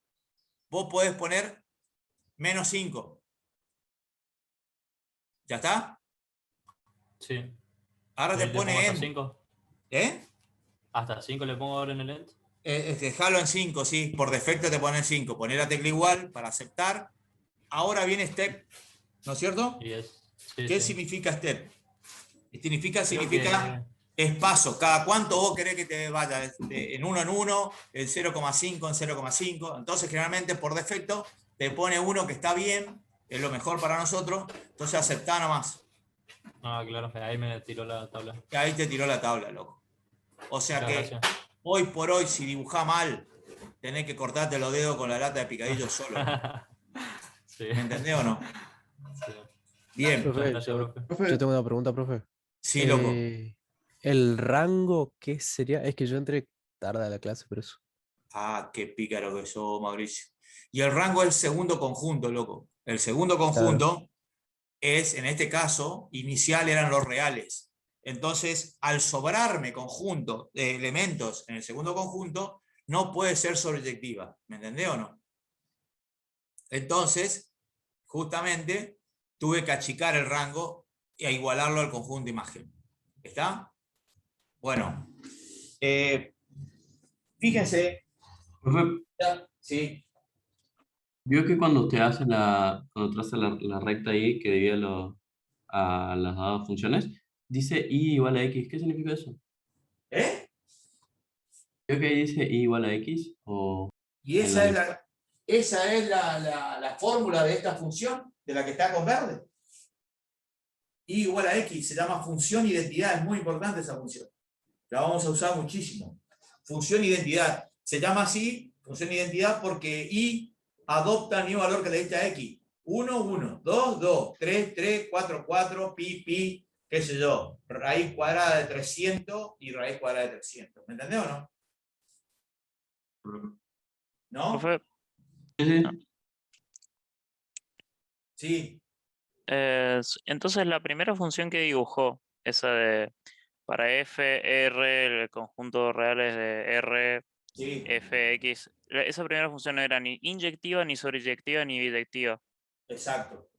Vos podés poner -5. ¿Ya está? Sí. Ahora te ¿Le pongo pone hasta end. 5? ¿Eh? ¿Hasta 5 le pongo ahora en el end? Dejalo en 5, sí. Por defecto te pone 5. Poner la tecla igual para aceptar. Ahora viene step, ¿no es cierto? Sí, ¿Qué sí. significa step? Significa que- es paso. Cada cuánto vos querés que te vaya. En 1 en 1, en 0,5 en 0,5. Entonces, generalmente, por defecto, te pone 1 que está bien, es lo mejor para nosotros. Entonces, aceptá nomás. Ah, claro, ahí me tiró la tabla. Y ahí te tiró la tabla, loco. O sea Muchas que, gracias. hoy por hoy, si dibujás mal, tenés que cortarte los dedos con la lata de picadillo solo. Sí. ¿Me entendés o no? Sí. Bien. Muchas Profe, gracias, yo, profe. yo tengo una pregunta, profe. Sí, loco. El rango, ¿qué sería? Es que yo entré tarde a la clase, por eso. Ah, qué pícaro que sos, Mauricio. Y el rango es el segundo conjunto, loco. El segundo conjunto es, en este caso, inicial eran los reales. Entonces, al sobrarme conjunto de elementos en el segundo conjunto, no puede ser sobreyectiva. ¿Me entendés o no? Entonces, justamente, tuve que achicar el rango e igualarlo al conjunto de imagen. ¿Está? Bueno. Fíjense. Profe, Sí. vio que cuando usted hace cuando traza la recta ahí que divide a las dadas funciones, dice y igual a x. ¿Qué significa eso? ¿Eh? ¿Vio que ahí dice y igual a x? Y esa es la fórmula de esta función, de la que está con verde. Y igual a x, se llama función identidad, es muy importante esa función. La vamos a usar muchísimo. Función identidad. Se llama así, función identidad, porque y adopta el mismo valor que le diste a x. 1, 1, 2, 2, 3, 3, 4, 4, pi, qué sé yo. Raíz cuadrada de 300 y raíz cuadrada de 300. ¿Me entendés o no? ¿No? Profe, Sí. entonces la primera función que dibujó, esa de para f, r, el conjunto de reales de r, Sí. f, x, esa primera función no era ni inyectiva, ni sobreyectiva, ni biyectiva. Exacto.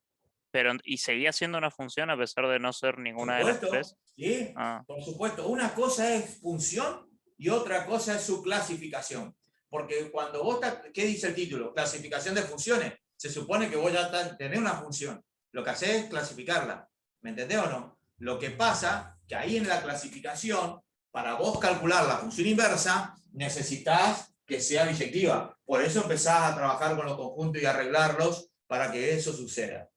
Pero, ¿y seguía siendo una función a pesar de no ser Por ninguna de las supuesto, tres? ¿sí? Ah, Por supuesto. Una cosa es función y otra cosa es su clasificación. Porque cuando vos, ¿qué dice el título? Clasificación de funciones. Se supone que vos ya tenés una función. Lo que hacés es clasificarla. ¿Me entendés o no? Lo que pasa que ahí en la clasificación, para vos calcular la función inversa, necesitas que sea biyectiva. Por eso empezás a trabajar con los conjuntos y arreglarlos para que eso suceda.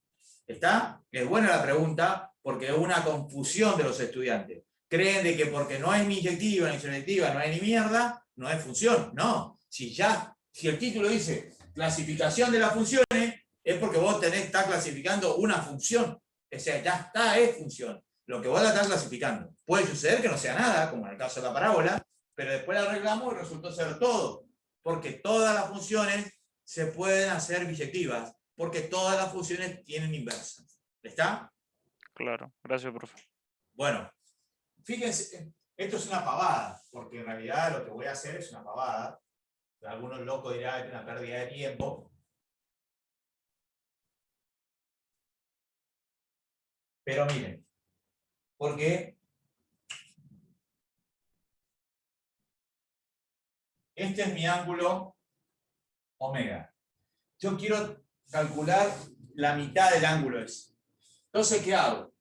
¿Está? Es buena la pregunta porque es una confusión de los estudiantes. Creen de que porque no hay ni inyectiva ni selectiva, no hay ni mierda, no hay función. No. Si el título dice clasificación de las funciones, es porque vos estás clasificando una función. O sea, ya está, es función. Lo que vos la estás clasificando. Puede suceder que no sea nada, como en el caso de la parábola, pero después la arreglamos y resultó ser todo. Porque todas las funciones se pueden hacer biyectivas. Porque todas las funciones tienen inversas. ¿Está? claro. Gracias, profe. Bueno, fíjense, esto es una pavada, porque en realidad lo que voy a hacer es una pavada, Algunos locos dirán que es una pérdida de tiempo. Pero miren, porque este es mi ángulo omega. Yo quiero calcular la mitad del ángulo ese. Entonces, ¿qué hago?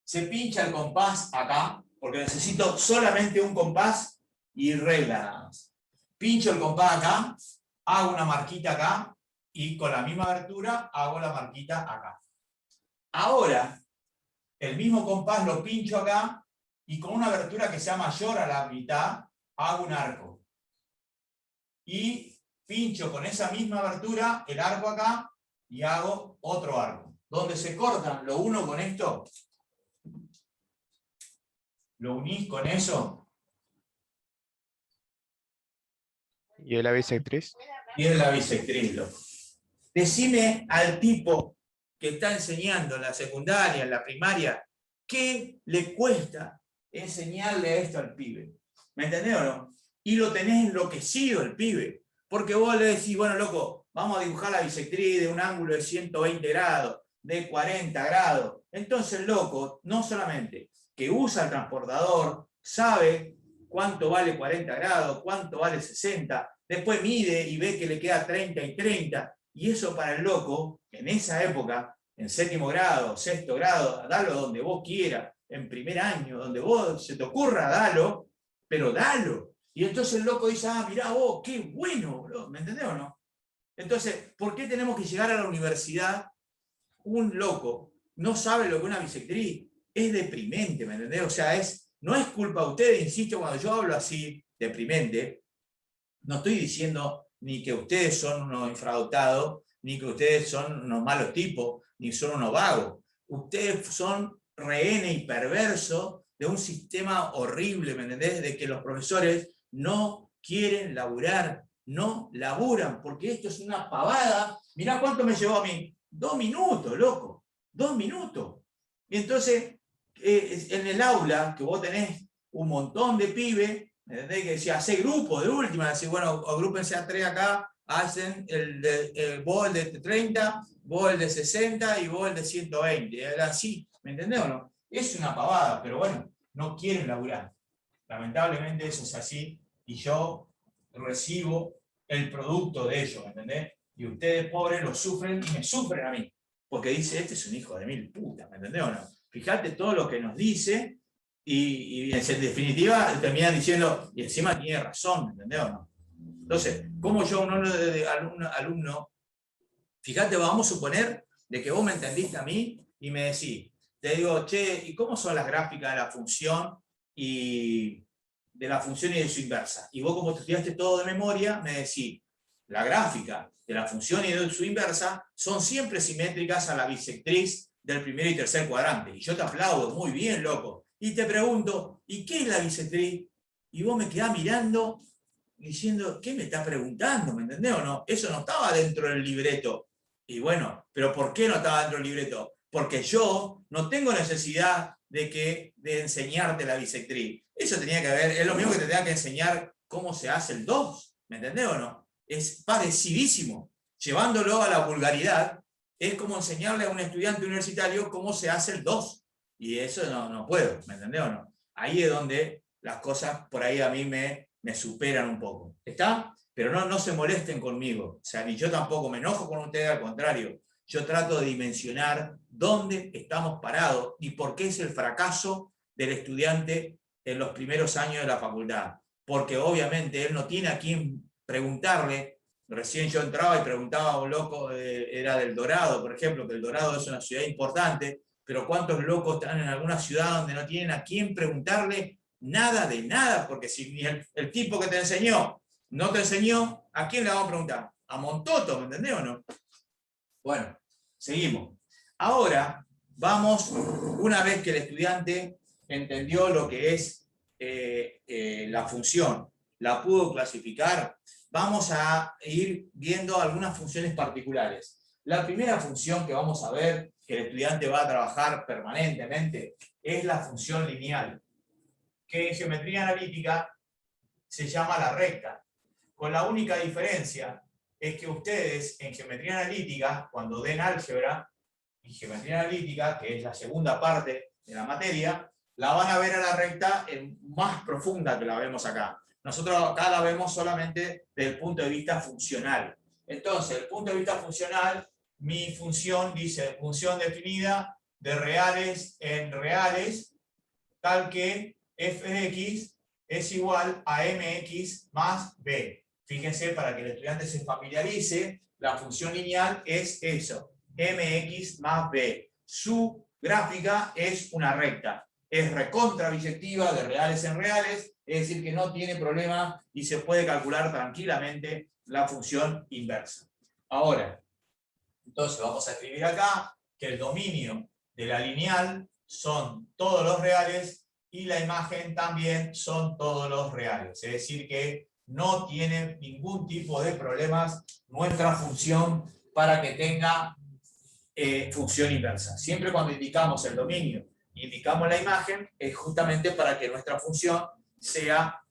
Se pincha el compás acá, porque necesito solamente un compás y regla nada más. Pincho el compás acá, hago una marquita acá, y con la misma abertura hago la marquita acá. Ahora, el mismo compás lo pincho acá, y con una abertura que sea mayor a la mitad, hago un arco. Y pincho con esa misma abertura el arco acá, y hago otro arco. Donde se cortan lo uno con esto, lo unís con eso, ¿Y la bisectriz? y es la bisectriz, loco. Decime al tipo que está enseñando en la secundaria, en la primaria, ¿qué le cuesta enseñarle esto al pibe? ¿Me entendés o no? Y lo tenés enloquecido el pibe. Porque vos le decís, bueno, loco, vamos a dibujar la bisectriz de un ángulo de 120 grados, de 40 grados. Entonces el loco, no solamente que usa el transportador, sabe cuánto vale 40 grados, cuánto vale 60, después mide y ve que le queda 30 y 30, y eso para el loco, en esa época, en séptimo grado, sexto grado, dalo donde vos quieras, en primer año, donde vos se te ocurra, dalo, pero dalo. Y entonces el loco dice, ah, mirá vos, qué bueno, bro. ¿Me entendés o no? Entonces, ¿por qué tenemos que llegar a la universidad? Un loco no sabe lo que es una bisectriz, es deprimente, ¿me entendés? O sea, no es culpa de ustedes, insisto, cuando yo hablo así, deprimente, no estoy diciendo ni que ustedes son unos infradotados, ni que ustedes son unos malos tipos, ni son unos vagos. Ustedes son rehenes y perversos de un sistema horrible, ¿me entendés? De que los profesores no quieren laburar, no laburan, porque esto es una pavada. Mirá cuánto me llevó a mí. 2 minutos, loco. 2 minutos. Y entonces, en el aula, que vos tenés un montón de pibes, ¿entendés? Que decía, hace grupo de última, decir, bueno, agrúpense a 3 acá, hacen vos el de 30, vos el de 60 y vos el de 120. Era así, ¿me entendés o no? Es una pavada, pero bueno, no quieren laburar. Lamentablemente eso es así, y yo recibo el producto de ello, ¿me entendés? Y ustedes, pobres, lo sufren y me sufren a mí. Porque dice, este es un hijo de mil putas, ¿me entendés o no? Fíjate todo lo que nos dice, y en definitiva terminan diciendo, y encima tiene razón, ¿me entendés o no? Entonces, como yo, un alumno, fíjate, vamos a suponer de que vos me entendiste a mí y me decís, te digo, che, ¿y cómo son las gráficas de la función y de su inversa? Y vos, como estudiaste todo de memoria, me decís, la gráfica de la función y de su inversa son siempre simétricas a la bisectriz del primer y tercer cuadrante. Y yo te aplaudo, muy bien, loco. Y te pregunto, ¿y qué es la bisectriz? Y vos me quedás mirando, diciendo, ¿qué me está preguntando? ¿Me entendés o no? Eso no estaba dentro del libreto. Y bueno, ¿pero por qué no estaba dentro del libreto? Porque yo no tengo necesidad de enseñarte la bisectriz. Eso tenía que ver, es lo mismo que te tenga que enseñar cómo se hace el 2. ¿Me entendés o no? Es parecidísimo. Llevándolo a la vulgaridad, es como enseñarle a un estudiante universitario cómo se hace el 2. Y eso no puedo, ¿me entendés o no? Ahí es donde las cosas por ahí a mí me superan un poco. ¿Está? Pero no se molesten conmigo. O sea, ni yo tampoco me enojo con ustedes, al contrario. Yo trato de dimensionar dónde estamos parados y por qué es el fracaso del estudiante en los primeros años de la facultad. Porque obviamente él no tiene a quién preguntarle. Recién yo entraba y preguntaba a un loco, era del Dorado, por ejemplo, que el Dorado es una ciudad importante, pero ¿cuántos locos están en alguna ciudad donde no tienen a quién preguntarle nada de nada? Porque si el tipo que te enseñó no te enseñó, ¿a quién le vamos a preguntar? A Montoto, ¿me entendés o no? Bueno, seguimos. Ahora vamos, una vez que el estudiante entendió lo que es la función, la pudo clasificar, vamos a ir viendo algunas funciones particulares. La primera función que vamos a ver, que el estudiante va a trabajar permanentemente, es la función lineal, que en geometría analítica se llama la recta. con la única diferencia es que ustedes en geometría analítica, cuando den álgebra y geometría analítica, que es la segunda parte de la materia, la van a ver a la recta más profunda que la vemos acá. Nosotros acá la vemos solamente desde el punto de vista funcional. Entonces, desde el punto de vista funcional, mi función dice función definida de reales en reales, tal que f de x es igual a mx más b. Fíjense, para que el estudiante se familiarice, la función lineal es eso, mx más b. Su gráfica es una recta. Es recontra biyectiva de reales en reales, es decir, que no tiene problema y se puede calcular tranquilamente la función inversa. Ahora, entonces vamos a escribir acá que el dominio de la lineal son todos los reales y la imagen también son todos los reales. Es decir, que no tiene ningún tipo de problemas nuestra función para que tenga función inversa. Siempre cuando indicamos el dominio, indicamos la imagen, es justamente para que nuestra función sea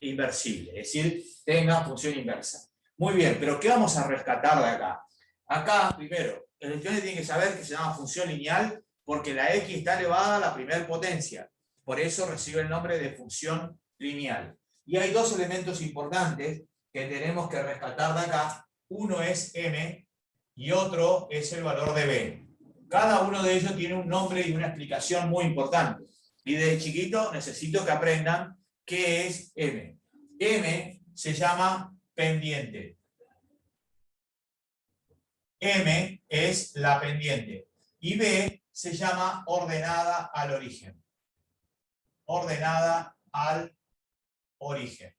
inversible, es decir, tenga función inversa. Muy bien, pero ¿qué vamos a rescatar de acá? Acá, primero, el estudiante tiene que saber que se llama función lineal porque la x está elevada a la primera potencia. Por eso recibe el nombre de función lineal. Y hay dos elementos importantes que tenemos que rescatar de acá. Uno es m y otro es el valor de b. Cada uno de ellos tiene un nombre y una explicación muy importante. Y desde chiquito necesito que aprendan qué es m. M se llama pendiente. M es la pendiente. Y B se llama ordenada al origen. Ordenada al origen.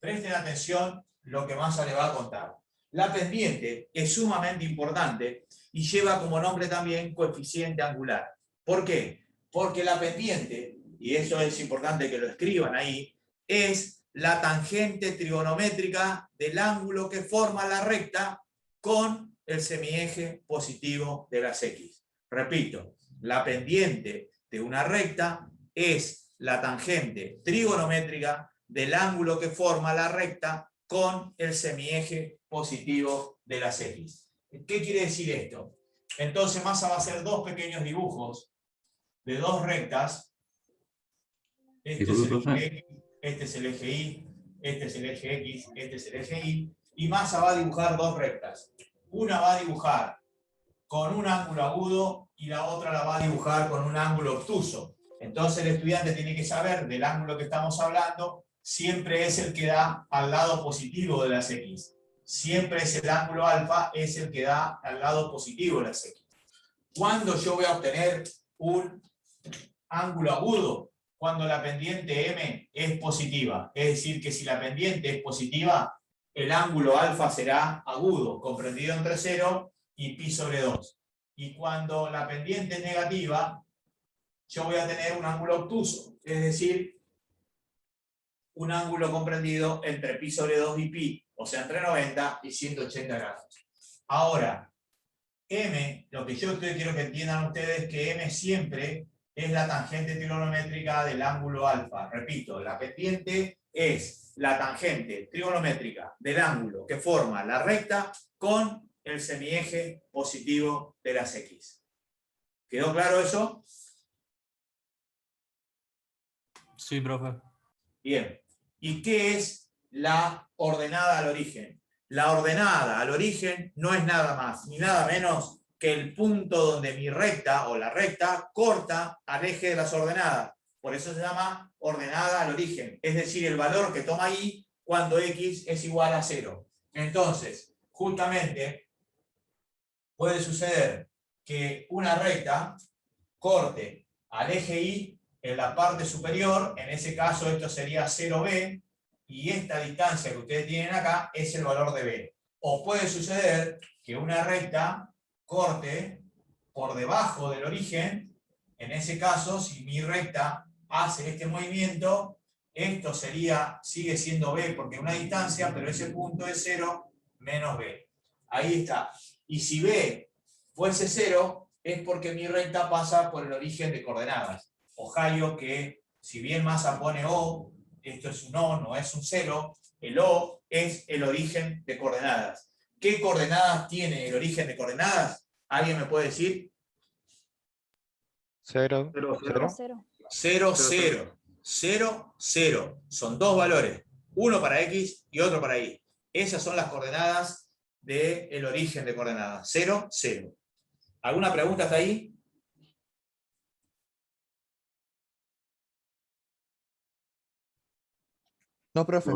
Presten atención lo que Massa le va a contar. La pendiente es sumamente importante y lleva como nombre también coeficiente angular. ¿Por qué? Porque la pendiente, y eso es importante que lo escriban ahí, es la tangente trigonométrica del ángulo que forma la recta con el semieje positivo de las X. Repito, la pendiente de una recta es la tangente trigonométrica del ángulo que forma la recta con el semieje positivo de las X. ¿Qué quiere decir esto? Entonces Massa va a hacer dos pequeños dibujos de dos rectas. Este es el eje X, este es el eje Y, este es el eje X, este es el eje Y. Y Massa va a dibujar dos rectas. Una va a dibujar con un ángulo agudo y la otra la va a dibujar con un ángulo obtuso. Entonces el estudiante tiene que saber del ángulo que estamos hablando, siempre es el que da al lado positivo de las X. Siempre es el ángulo alfa, es el que da al lado positivo de las X. ¿Cuándo yo voy a obtener un ángulo agudo? Cuando la pendiente M es positiva. Es decir, que si la pendiente es positiva, el ángulo alfa será agudo, comprendido entre 0 y pi sobre 2. Y cuando la pendiente es negativa, yo voy a tener un ángulo obtuso, es decir, un ángulo comprendido entre pi sobre 2 y pi, o sea, entre 90 y 180 grados. Ahora, M, lo que yo quiero que entiendan ustedes es que M siempre es la tangente trigonométrica del ángulo alfa. Repito, la pendiente es la tangente trigonométrica del ángulo que forma la recta con el semieje positivo de las X. ¿Quedó claro eso? Sí, profe. Bien. ¿Y qué es la ordenada al origen? La ordenada al origen no es nada más ni nada menos que el punto donde mi recta o la recta corta al eje de las ordenadas. Por eso se llama ordenada al origen. Es decir, el valor que toma Y cuando X es igual a 0. Entonces, justamente, puede suceder que una recta corte al eje Y en la parte superior, en ese caso esto sería 0b, y esta distancia que ustedes tienen acá es el valor de b. O puede suceder que una recta corte por debajo del origen, en ese caso, si mi recta hace este movimiento, esto sigue siendo b porque una distancia, pero ese punto es 0 menos b. Ahí está. Y si b fuese 0, es porque mi recta pasa por el origen de coordenadas. Ohio, que si bien Massa pone O, esto es un O, no es un 0. El O es el origen de coordenadas. ¿Qué coordenadas tiene el origen de coordenadas? ¿Alguien me puede decir? 0, 0, 0. 0, 0. 0, 0. Son dos valores. Uno para X y otro para Y. Esas son las coordenadas del origen de coordenadas. 0, 0. ¿Alguna pregunta hasta ahí? No, profe.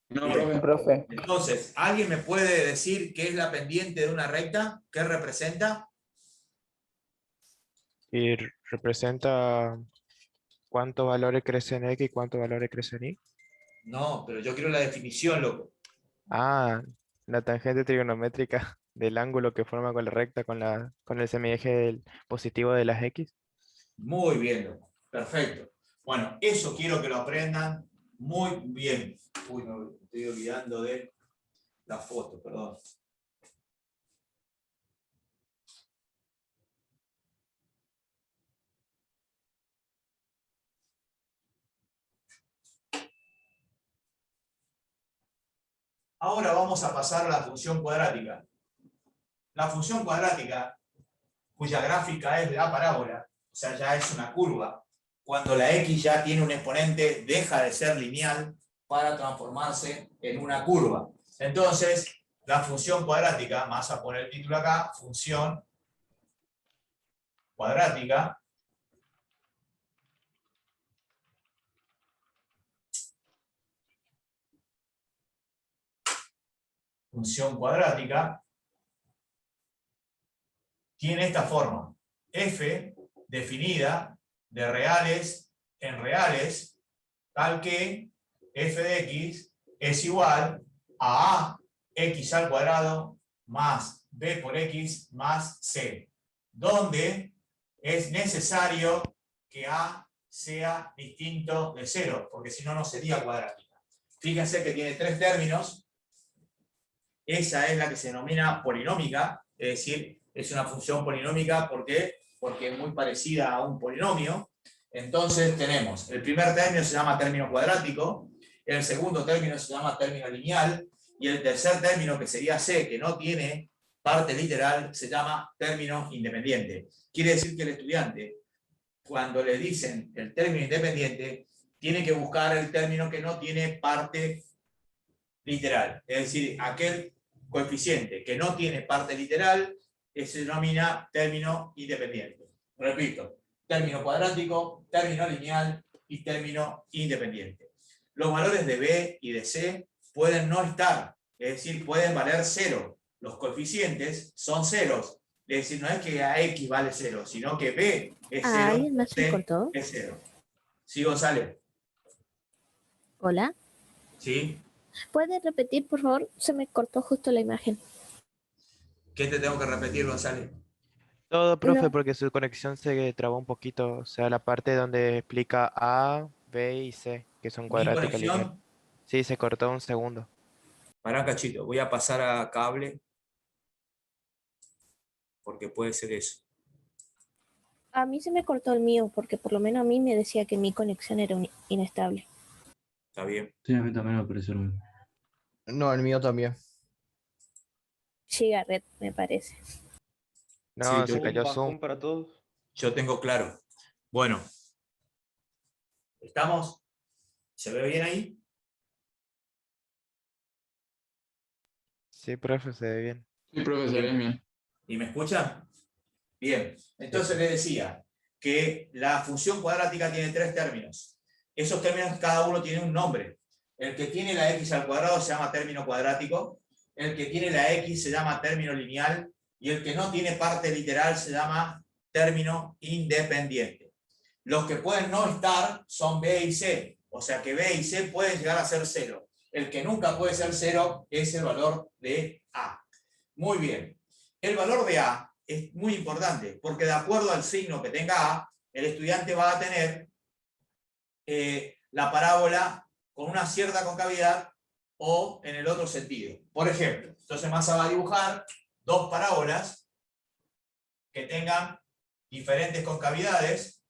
Bien. Profe. Entonces, ¿alguien me puede decir qué es la pendiente de una recta? ¿Qué representa? Y representa cuántos valores crecen en X y cuántos valores crecen en Y. No, pero yo quiero la definición, loco. Ah, la tangente trigonométrica del ángulo que forma con la recta con el semieje del positivo de las X. Muy bien, loco. Perfecto. Bueno, eso quiero que lo aprendan muy bien. Uy, me estoy olvidando de la foto, perdón. Ahora vamos a pasar a la función cuadrática. La función cuadrática, cuya gráfica es la parábola, o sea, ya es una curva, cuando la X ya tiene un exponente, deja de ser lineal para transformarse en una curva. Entonces, la función cuadrática, más a poner el título acá, función cuadrática, tiene esta forma. F definida de reales en reales, tal que f de x es igual a x al cuadrado más b por x más c, donde es necesario que a sea distinto de 0, porque si no, no sería cuadrática. Fíjense que tiene tres términos. Esa es la que se denomina polinómica, es decir, es una función polinómica porque es muy parecida a un polinomio. Entonces tenemos, el primer término se llama término cuadrático, el segundo término se llama término lineal, y el tercer término, que sería C, que no tiene parte literal, se llama término independiente. Quiere decir que el estudiante, cuando le dicen el término independiente, tiene que buscar el término que no tiene parte literal, es decir, aquel coeficiente que no tiene parte literal se denomina término independiente. Repito, término cuadrático, término lineal y término independiente. Los valores de B y de C pueden no estar, es decir, pueden valer 0. Los coeficientes son ceros, es decir, no es que a X vale 0, sino que B es 0, ¿Alguien más se C cortó? es 0. ¿Sí, González? Hola. ¿Sí? ¿Puedes repetir, por favor? Se me cortó justo la imagen. ¿Qué te tengo que repetir, González? Todo, profe, No. porque su conexión se trabó un poquito. O sea, la parte donde explica A, B y C, que son ¿Mi cuadráticas lineales. conexión? Sí, se cortó un segundo. Pará, cachito, voy a pasar a cable, porque puede ser eso. A mí se me cortó el mío, porque por lo menos a mí me decía que mi conexión era inestable. Está bien. Sí, a mí también me pareció. No, el mío también. Gigaret, me parece. No, Sí, se cayó Zoom. Para todos. yo tengo claro. Bueno, ¿estamos? ¿Se ve bien ahí? Sí, profe, se ve bien. Sí, profe, se ve bien. ¿Y me escuchan? Bien. Entonces les decía que la función cuadrática tiene tres términos. Esos términos, cada uno tiene un nombre. El que tiene la x al cuadrado se llama término cuadrático, el que tiene la x se llama término lineal, y el que no tiene parte literal se llama término independiente. Los que pueden no estar son B y C, o sea que B y C pueden llegar a ser 0. El que nunca puede ser 0 es el valor de A. Muy bien. El valor de A es muy importante, porque de acuerdo al signo que tenga A, el estudiante va a tener la parábola con una cierta concavidad o en el otro sentido. Por ejemplo, entonces Massa va a dibujar dos parábolas que tengan diferentes concavidades.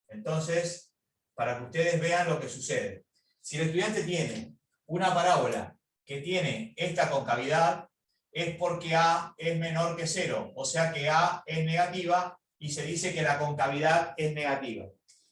Entonces, para que ustedes vean lo que sucede. Si el estudiante tiene una parábola que tiene esta concavidad, es porque A es menor que 0, o sea que A es negativa y se dice que la concavidad es negativa.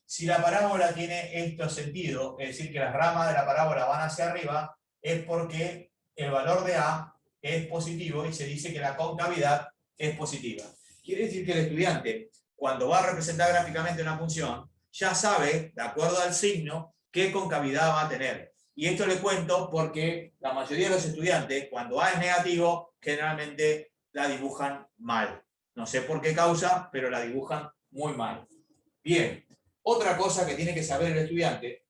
Si la parábola tiene este sentido, es decir, que las ramas de la parábola van hacia arriba, es porque el valor de A es positivo y se dice que la concavidad es positiva. Quiere decir que el estudiante, cuando va a representar gráficamente una función, ya sabe, de acuerdo al signo, qué concavidad va a tener. Y esto le cuento porque la mayoría de los estudiantes, cuando A es negativo, generalmente la dibujan mal. No sé por qué causa, pero la dibujan muy mal. Bien, otra cosa que tiene que saber el estudiante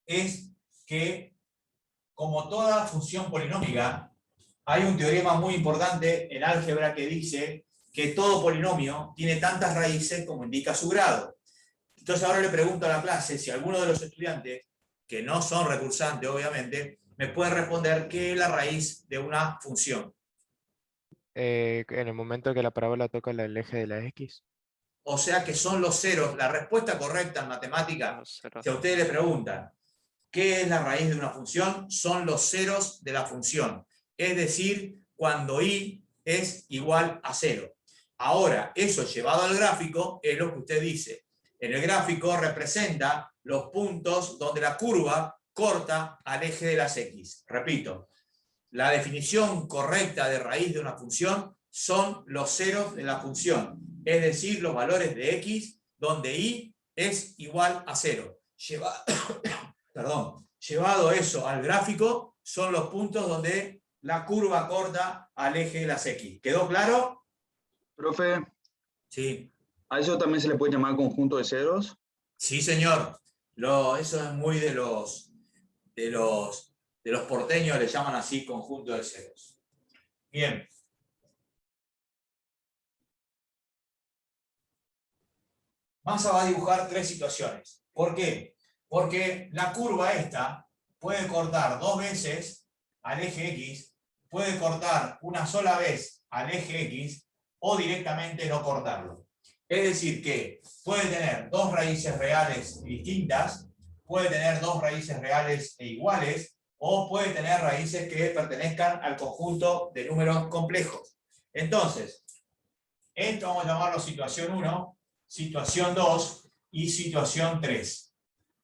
es que, como toda función polinómica, hay un teorema muy importante en álgebra que dice que todo polinomio tiene tantas raíces como indica su grado. Entonces ahora le pregunto a la clase si alguno de los estudiantes, que no son recursantes obviamente, me puede responder qué es la raíz de una función. En el momento que la parábola toca el eje de la X. O sea que son los ceros. La respuesta correcta en matemática, si a ustedes le preguntan qué es la raíz de una función, son los ceros de la función. Es decir, cuando i es igual a 0. Ahora, eso llevado al gráfico es lo que usted dice. En el gráfico representa los puntos donde la curva corta al eje de las X. Repito, la definición correcta de raíz de una función son los ceros de la función, es decir, los valores de X donde i es igual a 0. Llevado eso al gráfico, son los puntos donde la curva corta al eje de las X. ¿Quedó claro? Profe, Sí. ¿a eso también se le puede llamar conjunto de ceros? Sí, señor. Eso es muy de los porteños, le llaman así conjunto de ceros. Bien. Massa va a dibujar tres situaciones. ¿Por qué? Porque la curva esta puede cortar 2 veces al eje X, puede cortar una sola vez al eje X o directamente no cortarlo. Es decir que puede tener 2 raíces reales distintas, puede tener 2 raíces reales e iguales, o puede tener raíces que pertenezcan al conjunto de números complejos. Entonces, esto vamos a llamarlo situación 1, situación 2 y situación 3.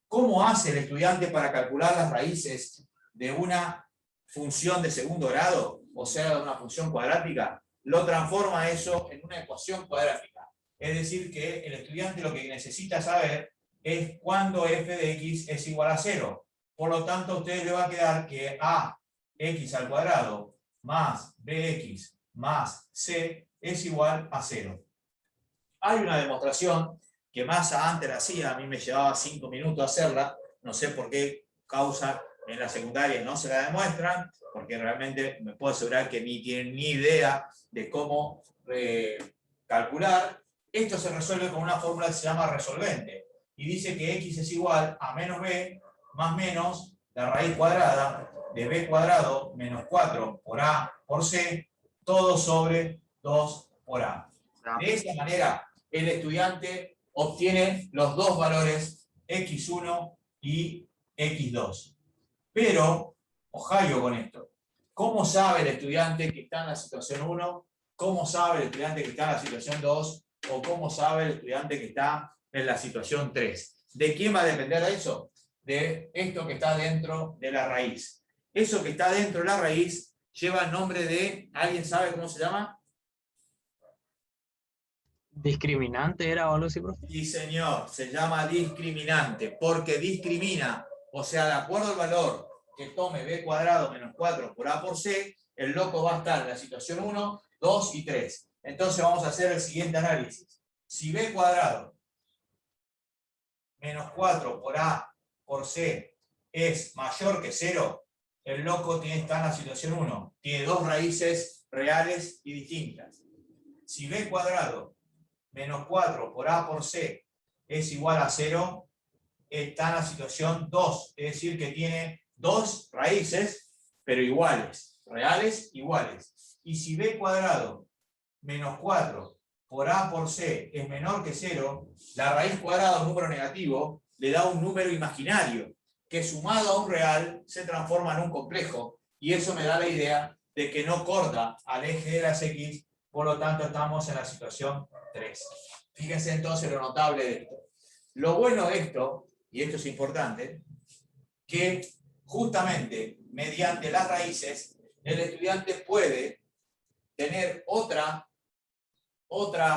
¿Cómo hace el estudiante para calcular las raíces de una función de segundo grado, o sea, de una función cuadrática? Lo transforma eso en una ecuación cuadrática. Es decir, que el estudiante lo que necesita saber es cuándo f de x es igual a 0. Por lo tanto, a ustedes le va a quedar que ax al cuadrado más bx más c es igual a 0. Hay una demostración que Massa antes la hacía, a mí me llevaba 5 minutos hacerla, no sé por qué causa en la secundaria no se la demuestran, porque realmente me puedo asegurar que ni tienen ni idea de cómo calcular. Esto se resuelve con una fórmula que se llama resolvente, y dice que x es igual a menos b más menos la raíz cuadrada de b cuadrado menos 4 por a por c, todo sobre 2 por a. De esa manera, el estudiante obtiene los dos valores x1 y x2. Pero, ojallo con esto, ¿cómo sabe el estudiante que está en la situación 1? ¿Cómo sabe el estudiante que está en la situación 2? ¿O cómo sabe el estudiante que está en la situación 3? ¿De quién va a depender eso? De esto que está dentro de la raíz. Eso que está dentro de la raíz lleva el nombre de... ¿Alguien sabe cómo se llama? ¿Discriminante era o algo así, profe? Sí, señor, se llama discriminante, porque discrimina, o sea, de acuerdo al valor que tome b cuadrado menos 4 por a por c, el loco va a estar en la situación 1, 2 y 3. Entonces vamos a hacer el siguiente análisis. Si b cuadrado menos 4 por a por c es mayor que 0, el loco está en la situación 1. Tiene dos raíces reales y distintas. Si b cuadrado menos 4 por a por c es igual a 0, está en la situación 2. Es decir, que tiene dos raíces, pero iguales. Reales, iguales. Y si b cuadrado menos 4 por a por c es menor que 0, la raíz cuadrada de un número negativo le da un número imaginario. que sumado a un real se transforma en un complejo, y eso me da la idea de que no corta al eje de las X, por lo tanto estamos en la situación 3. Fíjense entonces lo notable de esto. Lo bueno de esto, y esto es importante, que justamente mediante las raíces el estudiante puede tener otra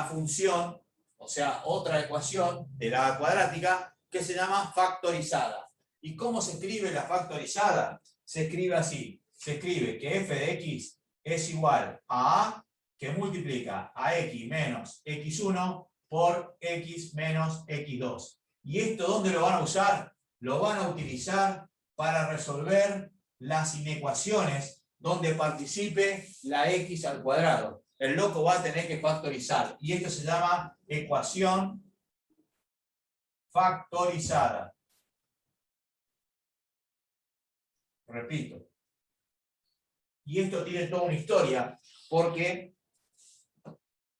función, o sea, otra ecuación de la cuadrática que se llama factorizada. ¿Y cómo se escribe la factorizada? Se escribe así. Se escribe que f de x es igual a que multiplica a x menos x1 por x menos x2. ¿Y esto dónde lo van a usar? Lo van a utilizar para resolver las inecuaciones donde participe la x al cuadrado. El loco va a tener que factorizar. Y esto se llama ecuación factorizada. Repito. Y esto tiene toda una historia, porque,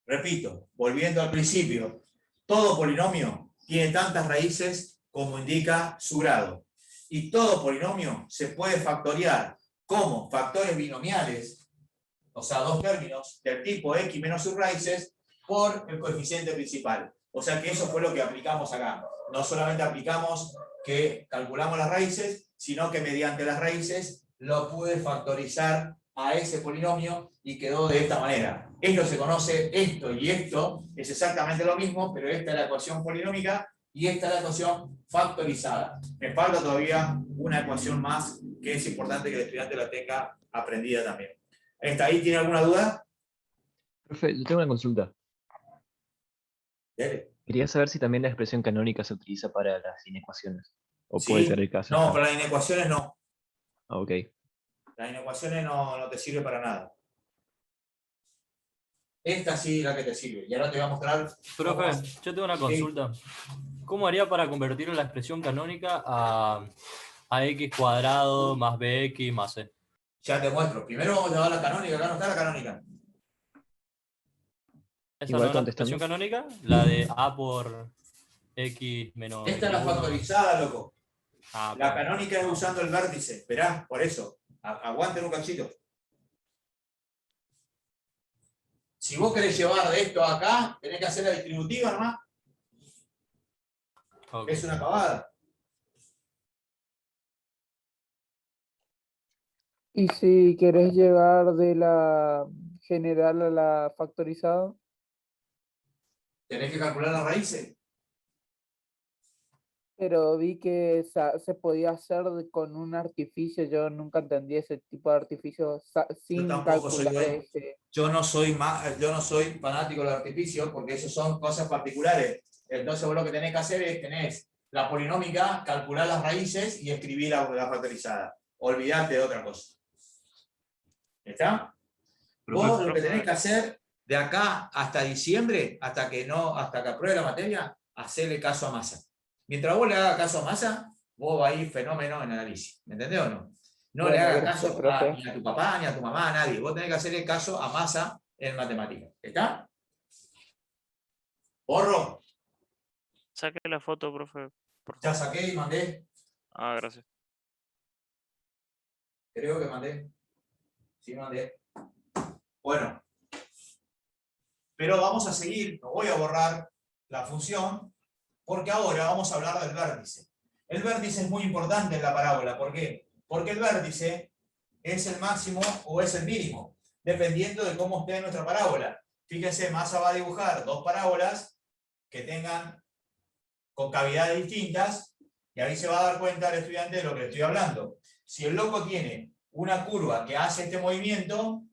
repito, volviendo al principio, todo polinomio tiene tantas raíces como indica su grado. Y todo polinomio se puede factoriar como factores binomiales, o sea, dos términos del tipo x menos sus raíces, por el coeficiente principal. O sea que eso fue lo que aplicamos acá. No solamente aplicamos que calculamos las raíces, sino que mediante las raíces lo pude factorizar a ese polinomio y quedó de esta manera. Esto se conoce, esto y esto es exactamente lo mismo, pero esta es la ecuación polinómica y esta es la ecuación factorizada. Me falta todavía una ecuación más que es importante que el estudiante la tenga aprendida también. ¿Está ahí? ¿Tiene alguna duda? Profe, yo tengo una consulta. Dale. Quería saber si también la expresión canónica se utiliza para las inecuaciones. O ¿Sí? puede ser el caso. No, para las inecuaciones no. Ah, ok. Las inecuaciones no te sirve para nada. Esta sí es la que te sirve. Y ahora te voy a mostrar... Profe, yo tengo una consulta. ¿Cómo haría para convertir la expresión canónica a x cuadrado más bx más c? Ya te muestro. Primero vamos a llevar la canónica. Acá no está la canónica. ¿Esa Igual no es la contestando. expresión canónica? La de a por x menos Esta es la x1. factorizada, loco. Ah, La ok. canónica es usando el vértice. Esperá, por eso. Aguanten un cachito. Si vos querés llevar de esto a acá, tenés que hacer la distributiva nomás. Ok. Es una pavada. Y si querés llevar de la general a la factorizada, Tenés que calcular las raíces. pero vi que se podía hacer con un artificio, yo nunca entendí ese tipo de artificio sin Tampoco soy calcular dueño. ese. Yo no soy fanático del artificio porque eso son cosas particulares. Entonces vos lo que tenés que hacer es tenés la polinómica, calcular las raíces y escribir la factorizada. Olvídate de otra cosa. ¿Está? Vos lo que tenés que hacer de acá hasta diciembre, hasta que apruebe la materia, hacerle caso a Massa. Mientras vos le hagas caso a Massa, vos vas a ir fenómeno en análisis. ¿Me entendés o no? No le hagas caso ni a tu papá, ni a tu mamá, a nadie. Vos tenés que hacerle caso a Massa en matemáticas. ¿Está? ¿Porro? Saque la foto, profe. Por Ya favor. saqué y mandé. Ah, gracias. Creo que mandé. Sí, mandé. Bueno. Pero vamos a seguir. No voy a borrar la función. Porque ahora vamos a hablar del vértice. El vértice es muy importante en la parábola. ¿Por qué? Porque el vértice es el máximo o es el mínimo, dependiendo de cómo esté nuestra parábola. Fíjense, Massa va a dibujar dos parábolas que tengan concavidades distintas, y ahí se va a dar cuenta el estudiante de lo que le estoy hablando. Si el loco tiene una curva que hace este movimiento,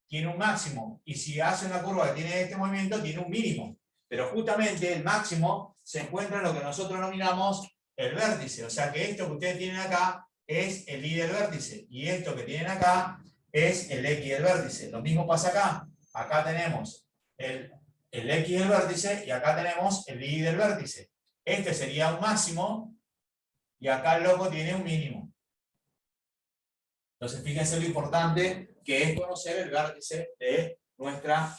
tiene un máximo, y si hace una curva que tiene este movimiento, tiene un mínimo. Pero justamente el máximo se encuentra en lo que nosotros denominamos el vértice. O sea que esto que ustedes tienen acá es el y del vértice. Y esto que tienen acá es el x del vértice. Lo mismo pasa acá. Acá tenemos el x del vértice y acá tenemos el y del vértice. Este sería un máximo y acá el loco tiene un mínimo. Entonces fíjense lo importante que es conocer el vértice de nuestra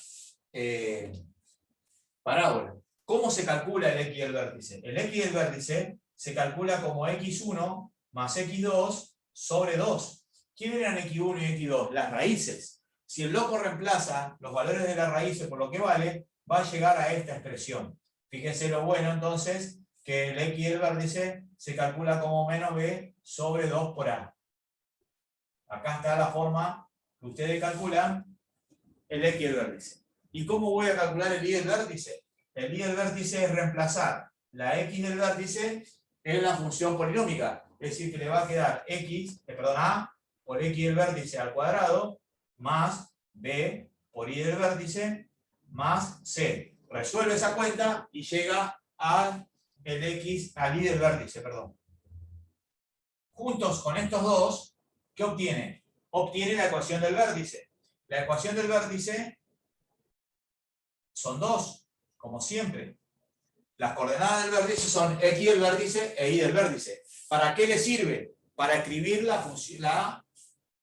parábola. ¿Cómo se calcula el x del vértice? El x del vértice se calcula como x1 más x2 sobre 2. ¿Qué eran x1 y x2? Las raíces. Si el loco reemplaza los valores de las raíces por lo que vale, va a llegar a esta expresión. Fíjense lo bueno entonces, que el x del vértice se calcula como menos b sobre 2 por a. Acá está la forma que ustedes calculan el x del vértice. ¿Y cómo voy a calcular el y del vértice? El y del vértice es reemplazar la x del vértice en la función polinómica. Es decir, que le va a quedar a por x del vértice al cuadrado más b por y del vértice más c. Resuelve esa cuenta y llega al y del vértice. Juntos con estos dos, ¿qué obtiene? Obtiene la ecuación del vértice. La ecuación del vértice son dos, como siempre. Las coordenadas del vértice son x del vértice e y del vértice. ¿Para qué le sirve? Para escribir la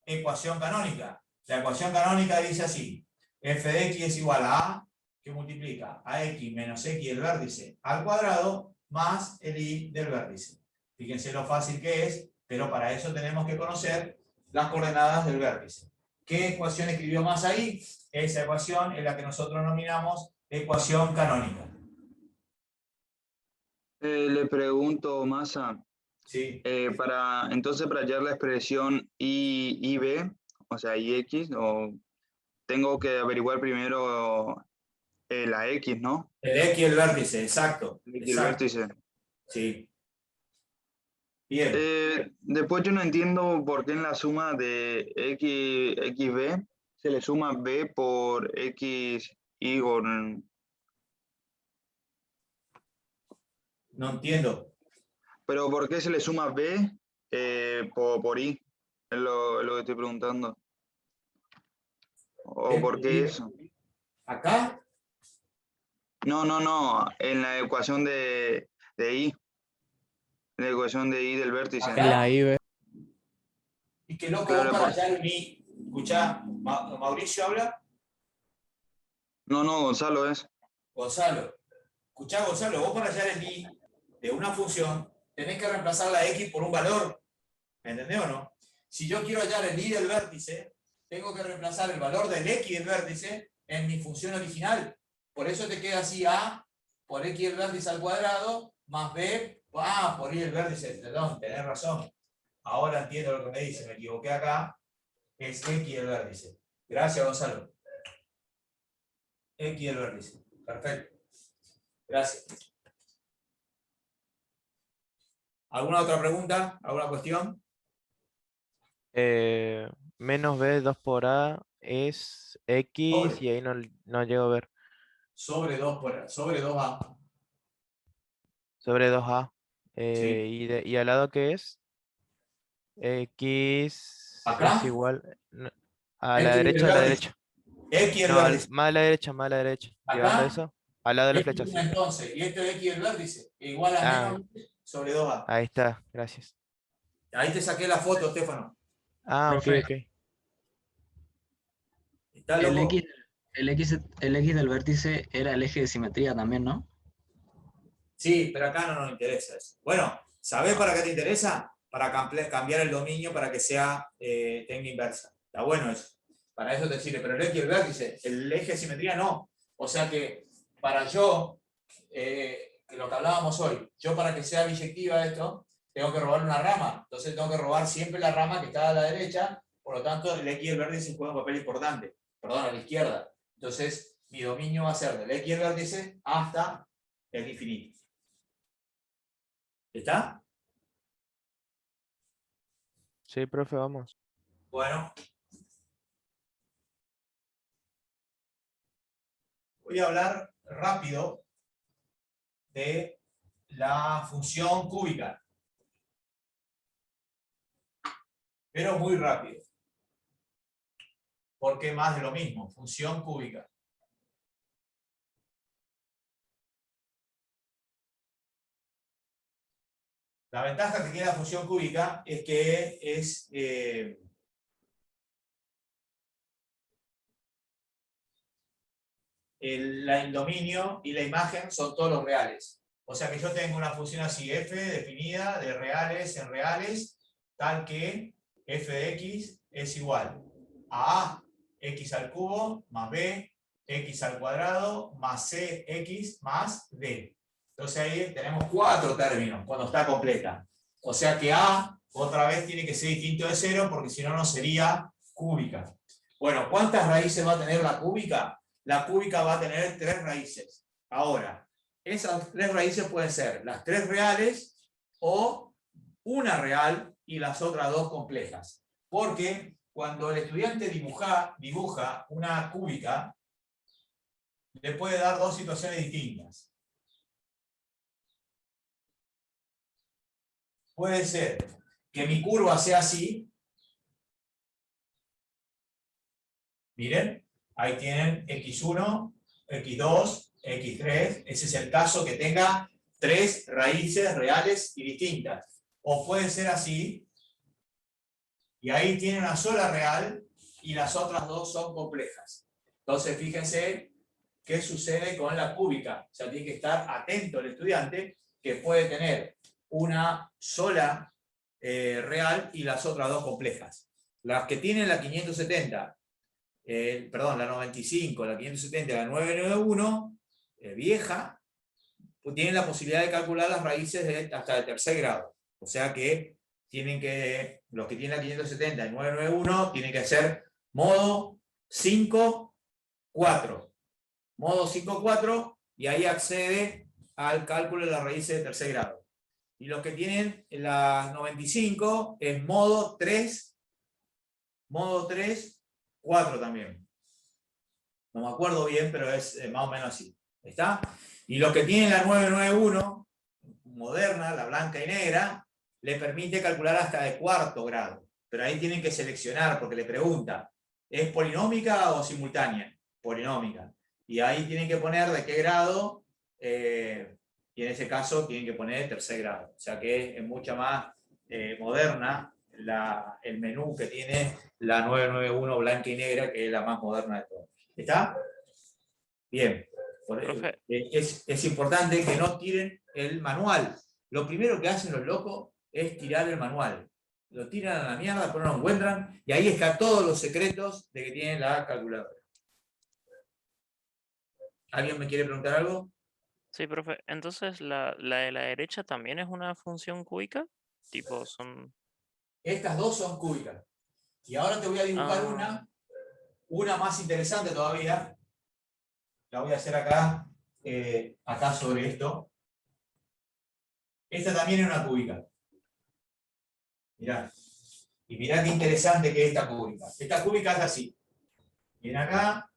ecuación canónica. La ecuación canónica dice así: f de x es igual a que multiplica a x menos x del vértice al cuadrado más el y del vértice. Fíjense lo fácil que es, pero para eso tenemos que conocer las coordenadas del vértice. ¿Qué ecuación escribió más ahí? Esa ecuación es la que nosotros nominamos ecuación canónica. Le pregunto, Massa. Sí. Entonces, para hallar la expresión IB, o sea, IX, tengo que averiguar primero la X, ¿no? El X del vértice, exacto. El X del vértice. Sí. Bien. Después yo no entiendo por qué en la suma de XB se le suma B por X y con... No entiendo. Pero ¿por qué se le suma B por I? Es lo que estoy preguntando. ¿O por qué eso? ¿Acá? No. En la ecuación de I. En la ecuación de I del vértice. ¿Acá? La IB. Y que loco, Claro, vos para hallar un I. Escuchá, ¿Mauricio habla? No, Gonzalo es. Gonzalo. Escuchá, Gonzalo, vos para hallar el I de una función, tenés que reemplazar la X por un valor. ¿Me entendés o no? Si yo quiero hallar el I del vértice, tengo que reemplazar el valor del X del vértice en mi función original. Por eso te queda así A por X del vértice al cuadrado más B por Y del vértice. Perdón, tenés razón. Ahora entiendo lo que me dice. Me equivoqué acá. Es X del vértice. Gracias, Gonzalo. X del vértice. Perfecto. Gracias. ¿Alguna otra pregunta? ¿Alguna cuestión? Menos b 2 por a es x y ahí no llego a ver. Sobre 2A. Sobre 2a. Sí. ¿Y al lado qué es? X ¿Acá? es igual a X la del derecha, a la vértice. derecha. X del No, vértice. más a la derecha, más a la derecha. Llevando ¿Acá? eso, al lado de la flecha. X1 Sí. entonces, y esto es X del vértice, igual a menos sobre 2A. Ahí está, gracias. Ahí te saqué la foto, Estefano. Ok. ¿Está El loco? el X del vértice era el eje de simetría también, ¿no? Sí, pero acá no nos interesa eso. Bueno, ¿sabés para qué te interesa? Para cambiar el dominio para que sea tenga inversa. Está bueno eso. Para eso te sirve. Pero el X del vértice, el eje de simetría no. O sea que para yo, lo que hablábamos hoy, yo para que sea biyectiva esto, tengo que robar una rama. Entonces tengo que robar siempre la rama que está a la derecha. Por lo tanto, el X del vértice juega un papel importante. Perdón, a la izquierda. Entonces, mi dominio va a ser del X del vértice hasta el infinito. ¿Está? Sí, profe, vamos. Bueno. Voy a hablar rápido de la función cúbica. Pero muy rápido. Porque más de lo mismo, función cúbica. La ventaja que tiene la función cúbica es que es el dominio y la imagen son todos los reales. O sea que yo tengo una función así, f definida de reales en reales, tal que f de x es igual a x al cubo más b, x al cuadrado más c, x más d. Entonces ahí tenemos 4 términos cuando está completa. O sea que a otra vez tiene que ser distinto de 0 porque si no, no sería cúbica. Bueno, ¿cuántas raíces va a tener la cúbica? La cúbica va a tener 3 raíces. Ahora, esas 3 raíces pueden ser las 3 reales o una real y las otras 2 complejas. Porque cuando el estudiante dibuja una cúbica, le puede dar 2 situaciones distintas. Puede ser que mi curva sea así. Miren, ahí tienen x1, x2, x3. Ese es el caso que tenga 3 raíces reales y distintas. O puede ser así. Y ahí tiene una sola real y las otras 2 son complejas. Entonces fíjense qué sucede con la cúbica. O sea, tiene que estar atento el estudiante que puede tener una sola real y las otras 2 complejas. Las que tienen la 570, la 95, la 570 y la 991, vieja, pues tienen la posibilidad de calcular las raíces hasta el tercer grado. O sea que los que tienen la 570 y 991 tienen que hacer modo 5, 4. Modo 5, 4, y ahí accede al cálculo de las raíces de tercer grado. Y los que tienen las 95 es modo 3, 4 también. No me acuerdo bien, pero es más o menos así. ¿Está? Y los que tienen la 991, moderna, la blanca y negra, le permite calcular hasta de cuarto grado. Pero ahí tienen que seleccionar, porque le pregunta, ¿es polinómica o simultánea? Polinómica. Y ahí tienen que poner de qué grado, y en ese caso tienen que poner tercer grado. O sea que es mucha más moderna el menú que tiene la 991 blanca y negra, que es la más moderna de todas. ¿Está? Bien. Es importante que no tiren el manual. Lo primero que hacen los locos es tirar el manual. Lo tiran a la mierda, pero no lo encuentran, y ahí están todos los secretos de que tienen la calculadora. ¿Alguien me quiere preguntar algo? Sí, profe. Entonces, ¿la de la derecha también es una función cúbica? Tipo, son... Estas 2 son cúbicas. Y ahora te voy a dibujar una más interesante todavía. La voy a hacer acá sobre esto. Esta también es una cúbica. Mirá. Y mirá qué interesante que es esta cúbica. Esta cúbica es así. Viene acá,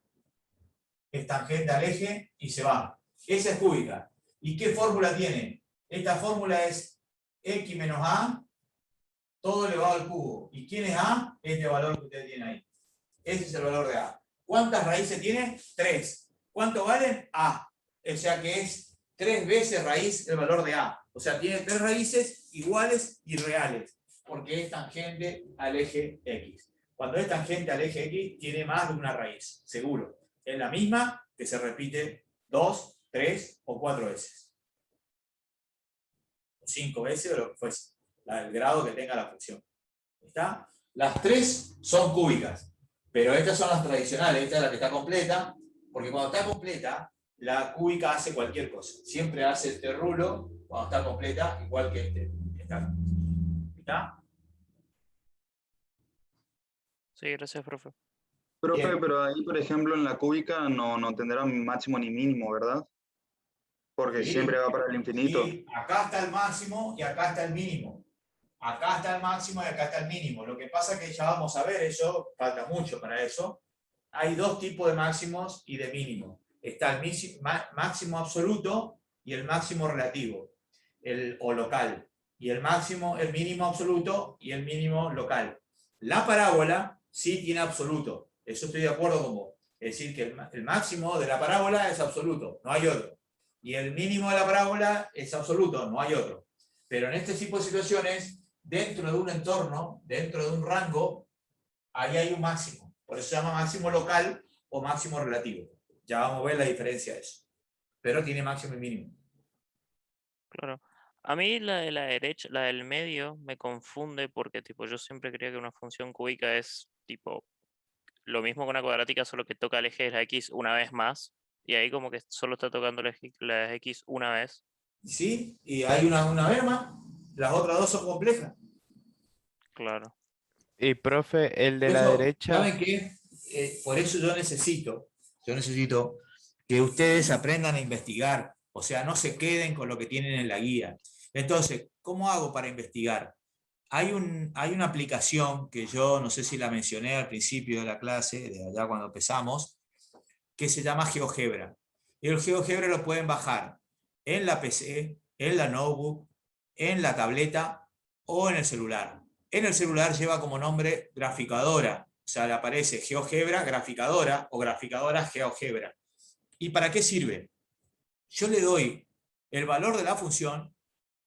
es tangente al eje y se va. Esa es cúbica. ¿Y qué fórmula tiene? Esta fórmula es x menos a, todo elevado al cubo. ¿Y quién es a? Este valor que ustedes tienen ahí. Ese es el valor de a. ¿Cuántas raíces tiene? 3. ¿Cuánto valen? A. O sea que es 3 veces raíz el valor de a. O sea, tiene 3 raíces iguales y reales, porque es tangente al eje x. Cuando es tangente al eje x, tiene más de una raíz, seguro. Es la misma que se repite 2, 3 o 4 veces. O 5 veces o lo que fuese. El grado que tenga la función. ¿Está? Las 3 son cúbicas, pero estas son las tradicionales. Esta es la que está completa, porque cuando está completa, la cúbica hace cualquier cosa. Siempre hace este rulo cuando está completa, igual que este. ¿Está? Sí, gracias, profe. Profe, Bien. pero ahí, por ejemplo, en la cúbica no tendrá máximo ni mínimo, ¿verdad? Porque Sí, siempre va para el infinito. sí, acá está el máximo y acá está el mínimo. Acá está el máximo y acá está el mínimo. Lo que pasa es que ya vamos a ver eso, falta mucho para eso. Hay 2 tipos de máximos y de mínimos. Está el máximo absoluto y el máximo relativo, o local. Y el mínimo absoluto y el mínimo local. La parábola sí tiene absoluto. Eso estoy de acuerdo con vos. Es decir, que el máximo de la parábola es absoluto, no hay otro. Y el mínimo de la parábola es absoluto, no hay otro. Pero en este tipo de situaciones, dentro de un entorno, dentro de un rango, ahí hay un máximo. Por eso se llama máximo local o máximo relativo. Ya vamos a ver la diferencia de eso. Pero tiene máximo y mínimo. Claro. A mí la de la derecha, la del medio me confunde porque tipo yo siempre creía que una función cúbica es tipo lo mismo que una cuadrática, solo que toca el eje de la X una vez más. Y ahí como que solo está tocando la X una vez. ¿Sí? Y hay una vez más, las otras dos son complejas. Claro. Y profe, el de Por la eso, derecha, ¿saben qué? Por eso yo necesito que ustedes aprendan a investigar, o sea, no se queden con lo que tienen en la guía. Entonces, ¿cómo hago para investigar? Hay una aplicación que yo no sé si la mencioné al principio de la clase, de allá cuando empezamos, que se llama GeoGebra. Y el GeoGebra lo pueden bajar en la PC, en la notebook, en la tableta o en el celular. En el celular lleva como nombre graficadora, o sea, le aparece GeoGebra graficadora o graficadora GeoGebra. ¿Y para qué sirve? Yo le doy el valor de la función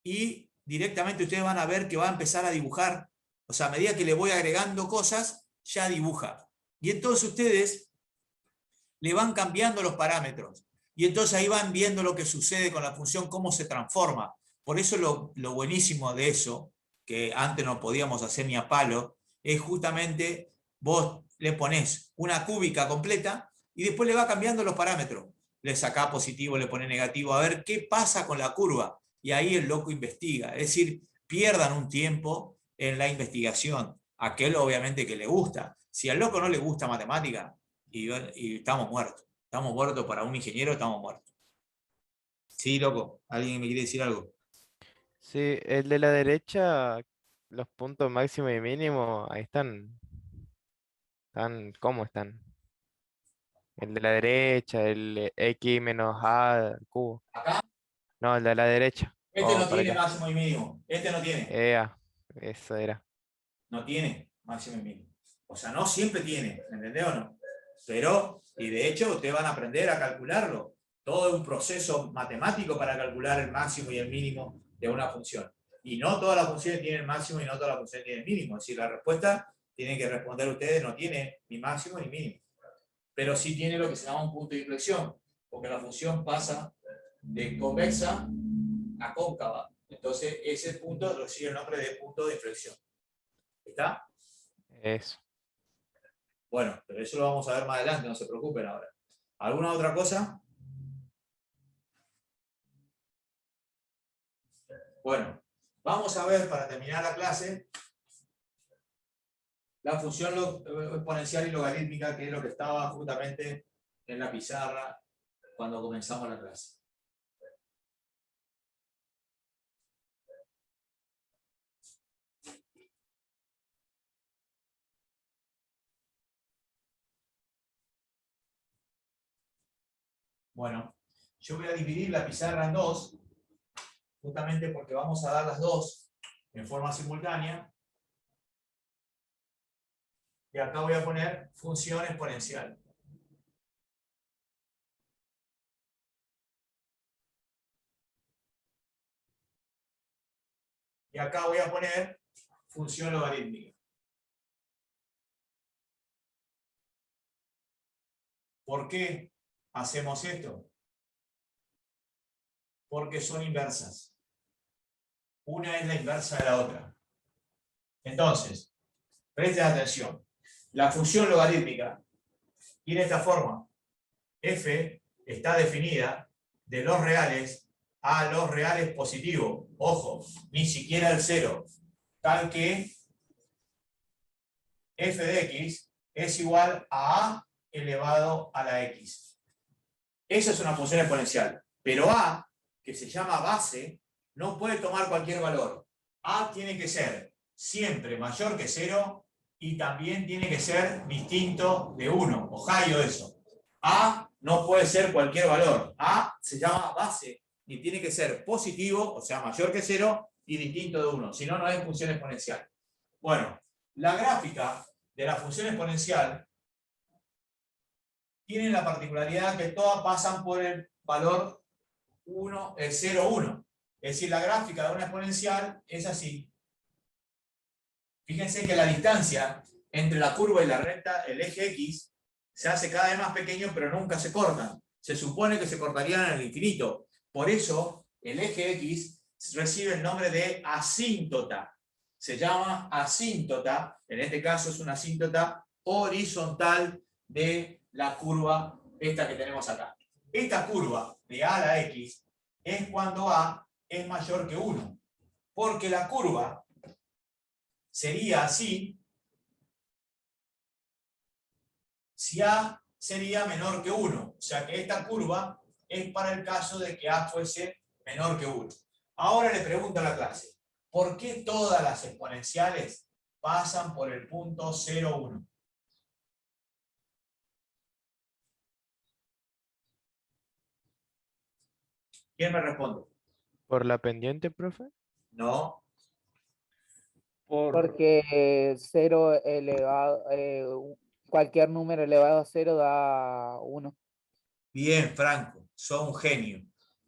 y directamente ustedes van a ver que va a empezar a dibujar. O sea, a medida que le voy agregando cosas, ya dibuja. Y entonces ustedes le van cambiando los parámetros. Y entonces ahí van viendo lo que sucede con la función, cómo se transforma. Por eso lo buenísimo de eso, que antes no podíamos hacer ni a palo, es justamente vos le ponés una cúbica completa y después le va cambiando los parámetros. Le sacás positivo, le ponés negativo, a ver qué pasa con la curva. Y ahí el loco investiga. Es decir, pierdan un tiempo en la investigación. Aquel obviamente que le gusta. Si al loco no le gusta matemática, y estamos muertos. Estamos muertos para un ingeniero, estamos muertos. Sí, loco. ¿Alguien me quiere decir algo? sí, el de la derecha, los puntos máximo y mínimo, ahí están. ¿Cómo están? El de la derecha, el X menos A cubo. ¿Acá? No, el de la derecha. Este Oh, no para tiene acá. máximo y mínimo. Este no tiene. Eso era. No tiene máximo y mínimo. O sea, no siempre tiene. ¿Entendés o no? Pero, y de hecho, ustedes van a aprender a calcularlo. Todo es un proceso matemático para calcular el máximo y el mínimo de una función. Y no todas las funciones tienen máximo y no todas las funciones tienen mínimo. Es decir, la respuesta tienen que responder ustedes, no tiene ni máximo ni mínimo. Pero sí tiene lo que se llama un punto de inflexión, porque la función pasa de convexa a cóncava. Entonces, ese punto recibe el nombre de punto de inflexión. ¿Está? Eso. Bueno, pero eso lo vamos a ver más adelante, no se preocupen ahora. ¿Alguna otra cosa? Bueno, vamos a ver para terminar la clase la función exponencial y logarítmica, que es lo que estaba justamente en la pizarra cuando comenzamos la clase. Bueno, yo voy a dividir la pizarra en dos, justamente porque vamos a dar las dos en forma simultánea. Y acá voy a poner función exponencial. Y acá voy a poner función logarítmica. ¿Por qué hacemos esto? Porque son inversas. Una es la inversa de la otra. Entonces, presten atención. La función logarítmica tiene esta forma. F está definida de los reales a los reales positivos. Ojo, ni siquiera el cero. Tal que f de x es igual a elevado a la x. Esa es una función exponencial. Pero a, que se llama base, no puede tomar cualquier valor. A tiene que ser siempre mayor que 0 y también tiene que ser distinto de 1. Ohio eso. A no puede ser cualquier valor. A se llama base y tiene que ser positivo, o sea, mayor que 0 y distinto de 1. Si no, no es función exponencial. Bueno, la gráfica de la función exponencial tiene la particularidad que todas pasan por el valor 0, 1. Es decir, la gráfica de una exponencial es así. Fíjense que la distancia entre la curva y la recta, el eje X, se hace cada vez más pequeño, pero nunca se cortan. Se supone que se cortarían en el infinito. Por eso, el eje X recibe el nombre de asíntota. Se llama asíntota, en este caso es una asíntota horizontal de la curva esta que tenemos acá. Esta curva de A a la X es cuando A es mayor que 1, porque la curva sería así si A sería menor que 1. O sea que esta curva es para el caso de que A fuese menor que 1. Ahora le pregunto a la clase, ¿por qué todas las exponenciales pasan por el punto 0, 1? ¿Quién me responde? ¿Por la pendiente, profe? No. Porque 0 elevado, cualquier número elevado a 0 da 1. Bien, Franco, sos un genio.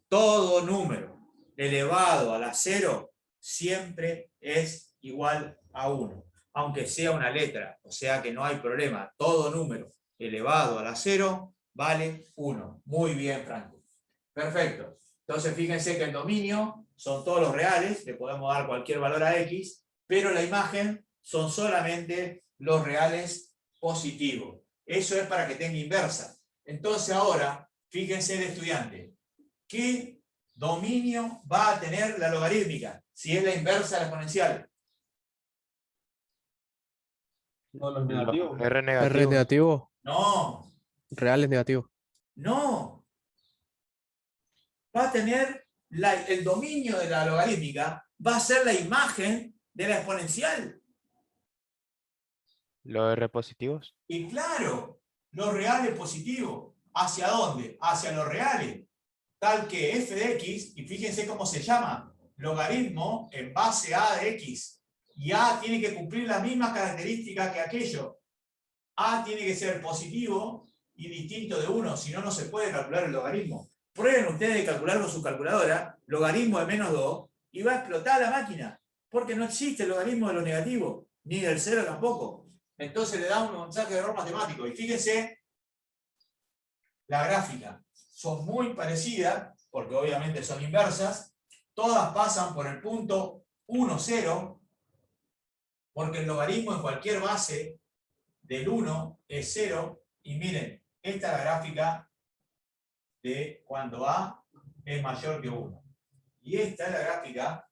Todo número elevado a la 0 siempre es igual a 1, aunque sea una letra, o sea que no hay problema. Todo número elevado a la 0 vale 1. Muy bien, Franco. Perfecto. Entonces fíjense que el dominio son todos los reales, le podemos dar cualquier valor a X, pero la imagen son solamente los reales positivos. Eso es para que tenga inversa. Entonces ahora, fíjense el estudiante, ¿qué dominio va a tener la logarítmica si es la inversa de la exponencial? No, los negativos. R R negativo. No. Reales negativos. No. Va a tener el dominio de la logarítmica, va a ser la imagen de la exponencial. ¿Los R positivos? Y claro, los reales positivos. ¿Hacia dónde? Hacia los reales. Tal que f de x, y fíjense cómo se llama, logaritmo en base a de x. Y a tiene que cumplir las mismas características que aquello. A tiene que ser positivo y distinto de 1, si no, no se puede calcular el logaritmo. Prueben ustedes de calcular con su calculadora logaritmo de menos 2 y va a explotar la máquina, porque no existe el logaritmo de lo negativo, ni del 0 tampoco. Entonces le da un mensaje de error matemático. Y fíjense, la gráfica son muy parecidas, porque obviamente son inversas, todas pasan por el punto 1, 0, porque el logaritmo en cualquier base del 1 es 0, y miren, esta es la gráfica de cuando A es mayor que 1. Y esta es la gráfica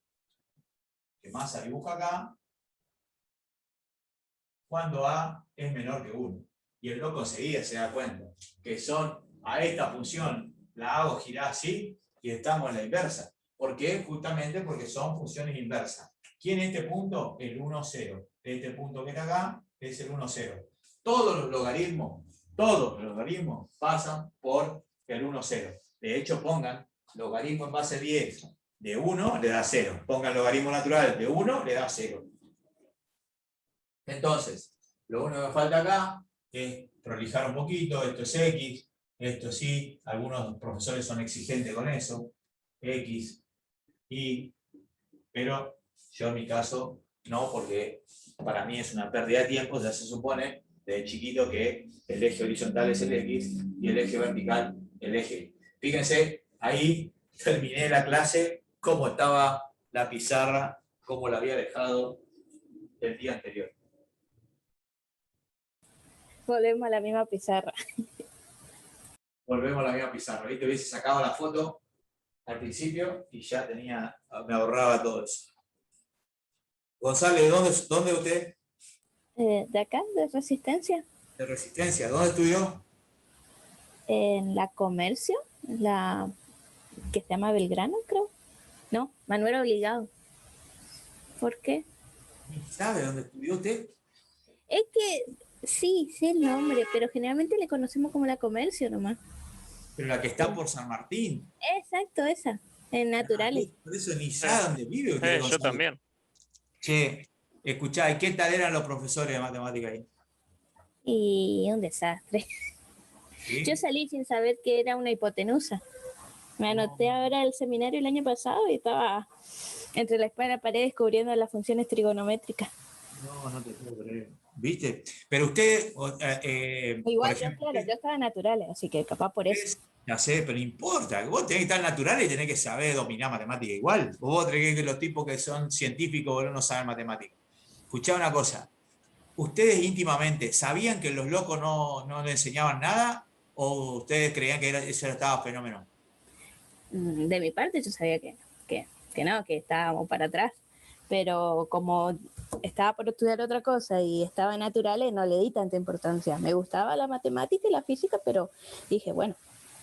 que Massa dibuja acá, cuando A es menor que 1. Y el loco enseguida se da cuenta que son a esta función, la hago girar así, y estamos en la inversa. ¿Por qué? Justamente porque son funciones inversas. ¿Quién es este punto? El 1, 0. Este punto que está acá es el 1, 0. Todos los logaritmos pasan por el 1, 0. De hecho, pongan logaritmo en base 10 de 1, le da 0. Pongan logaritmo natural de 1, le da 0. Entonces, lo único que falta acá es prolijar un poquito. Esto es X, esto sí, algunos profesores son exigentes con eso. X, Y, pero yo en mi caso no, porque para mí es una pérdida de tiempo. Ya se supone de chiquito que el eje horizontal es el X y el eje vertical el eje Y. Fíjense, ahí terminé la clase, cómo estaba la pizarra, cómo la había dejado el día anterior. Volvemos a la misma pizarra. Volvemos a la misma pizarra. ¿Viste? Hubiese sacado la foto al principio y ya me ahorraba todo eso. González, ¿dónde usted? De acá, de Resistencia. De Resistencia. ¿Dónde estudió? En la Comercio, la que se llama Belgrano, creo. No, Manuel Obligado. ¿Por qué? ¿Sabe dónde estudió usted? Es que sí, sé el nombre, pero generalmente le conocemos como la Comercio nomás. Pero la que está por San Martín. Exacto, esa, en Naturales. Por eso ni sabe dónde vive usted. Yo también. Che, escuchá, ¿y qué tal eran los profesores de matemática ahí? Y un desastre. ¿Sí? Yo salí sin saber que era una hipotenusa. Me anoté ahora el seminario el año pasado y estaba entre la espada y la pared descubriendo las funciones trigonométricas. No, no te puedo creer. ¿Viste? Pero usted, por Igual yo, ejemplo, claro, yo estaba en naturales, así que capaz por eso. ya sé, pero no importa. Vos tenés que estar natural y tenés que saber dominar matemática igual. O vos tenés que los tipos que son científicos no saben matemática. Escuchá una cosa. ¿Ustedes íntimamente sabían que los locos no le enseñaban nada? ¿O ustedes creían que eso estaba fenómeno? De mi parte yo sabía que no, que estábamos para atrás, pero como estaba por estudiar otra cosa y estaba en naturales, no le di tanta importancia. Me gustaba la matemática y la física, pero dije, bueno,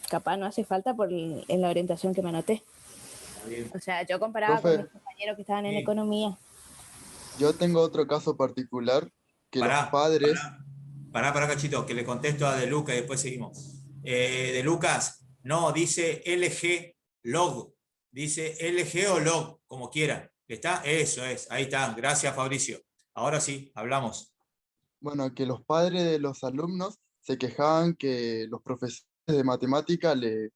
capaz no hace falta en la orientación que me anoté. O sea, yo comparaba con mis compañeros que estaban en economía. Yo tengo otro caso particular que los padres... Pará, cachito, que le contesto a De Lucas y después seguimos. De Lucas, no, dice LG log. Dice LG o log, como quiera. ¿Está? Eso es, ahí está. Gracias, Fabricio. Ahora sí, hablamos. Bueno, que los padres de los alumnos se quejaban que los profesores de matemática le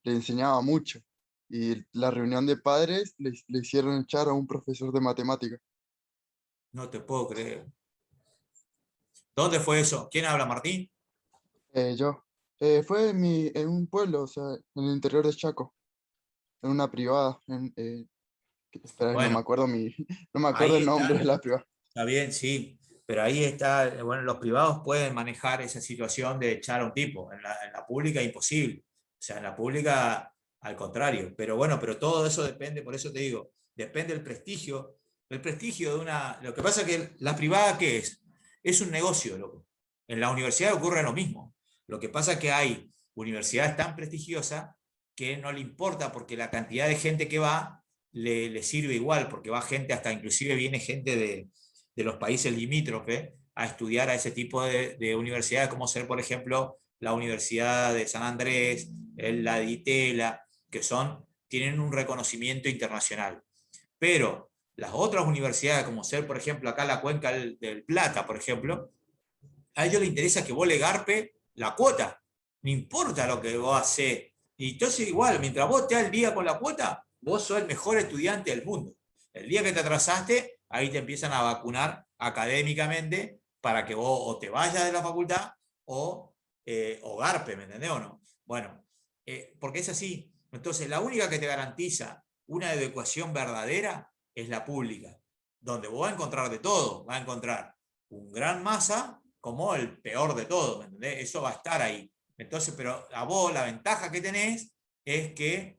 enseñaban mucho. Y la reunión de padres le hicieron echar a un profesor de matemática. No te puedo creer. ¿Dónde fue eso? ¿Quién habla, Martín? Yo. Fue en un pueblo, o sea, en el interior de Chaco, en una privada. Espera, Bueno, no me acuerdo, no me acuerdo el nombre de la privada. Está bien, sí. Pero ahí está, bueno, los privados pueden manejar esa situación de echar a un tipo. En la pública imposible. O sea, en la pública al contrario. Pero bueno, pero todo eso depende, por eso te digo, depende del prestigio. El prestigio de una... Lo que pasa es que la privada, ¿qué es? Es un negocio, loco. En la universidad ocurre lo mismo. Lo que pasa es que hay universidades tan prestigiosas que no le importa porque la cantidad de gente que va le sirve igual, porque va gente, hasta inclusive viene gente de los países limítrofes a estudiar a ese tipo de universidades, como ser, por ejemplo, la Universidad de San Andrés, la de Itela, que tienen un reconocimiento internacional. Pero las otras universidades, como ser, por ejemplo, acá la Cuenca del Plata, por ejemplo, a ellos les interesa que vos le garpe la cuota. No importa lo que vos hacés. Y entonces igual, mientras vos estés al día con la cuota, vos sos el mejor estudiante del mundo. El día que te atrasaste, ahí te empiezan a vacunar académicamente para que vos o te vayas de la facultad o garpe, ¿me entendés o no? Bueno, porque es así. Entonces, la única que te garantiza una adecuación verdadera es la pública, donde vos vas a encontrar de todo. Vas a encontrar un gran masa como el peor de todo, ¿me entendés? Eso va a estar ahí. Entonces, pero a vos la ventaja que tenés es que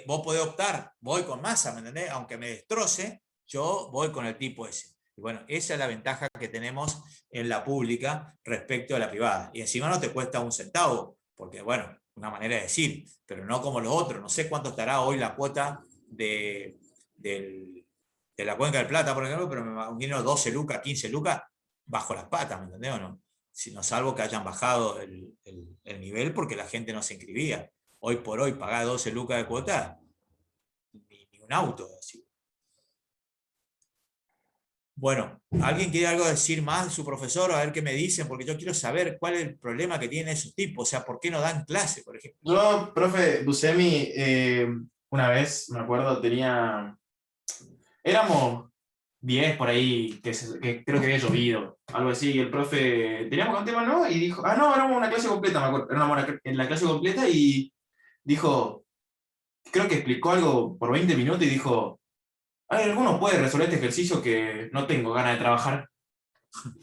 vos podés optar, voy con masa, ¿me entendés? Aunque me destroce, yo voy con el tipo ese. Y bueno, esa es la ventaja que tenemos en la pública respecto a la privada. Y encima no te cuesta un centavo, porque bueno, una manera de decir, pero no como los otros. No sé cuánto estará hoy la cuota de la Cuenca del Plata, por ejemplo, pero me imagino 12 lucas, 15 lucas, bajo las patas, ¿me entendés o no? Si no, salvo que hayan bajado el nivel porque la gente no se inscribía. Hoy por hoy pagar 12 lucas de cuota, ni un auto. Así. Bueno, ¿alguien quiere algo decir más de su profesor? A ver qué me dicen, porque yo quiero saber cuál es el problema que tienen esos tipos. O sea, ¿por qué no dan clase, por ejemplo? Yo, profe Buscemi, una vez, me acuerdo, éramos 10 por ahí, que creo que había llovido, algo así, y el profe, teníamos un tema, ¿no? Y dijo, no, éramos una clase completa, me acuerdo, en la clase completa y dijo, creo que explicó algo por 20 minutos y dijo, ¿alguno puede resolver este ejercicio que no tengo ganas de trabajar?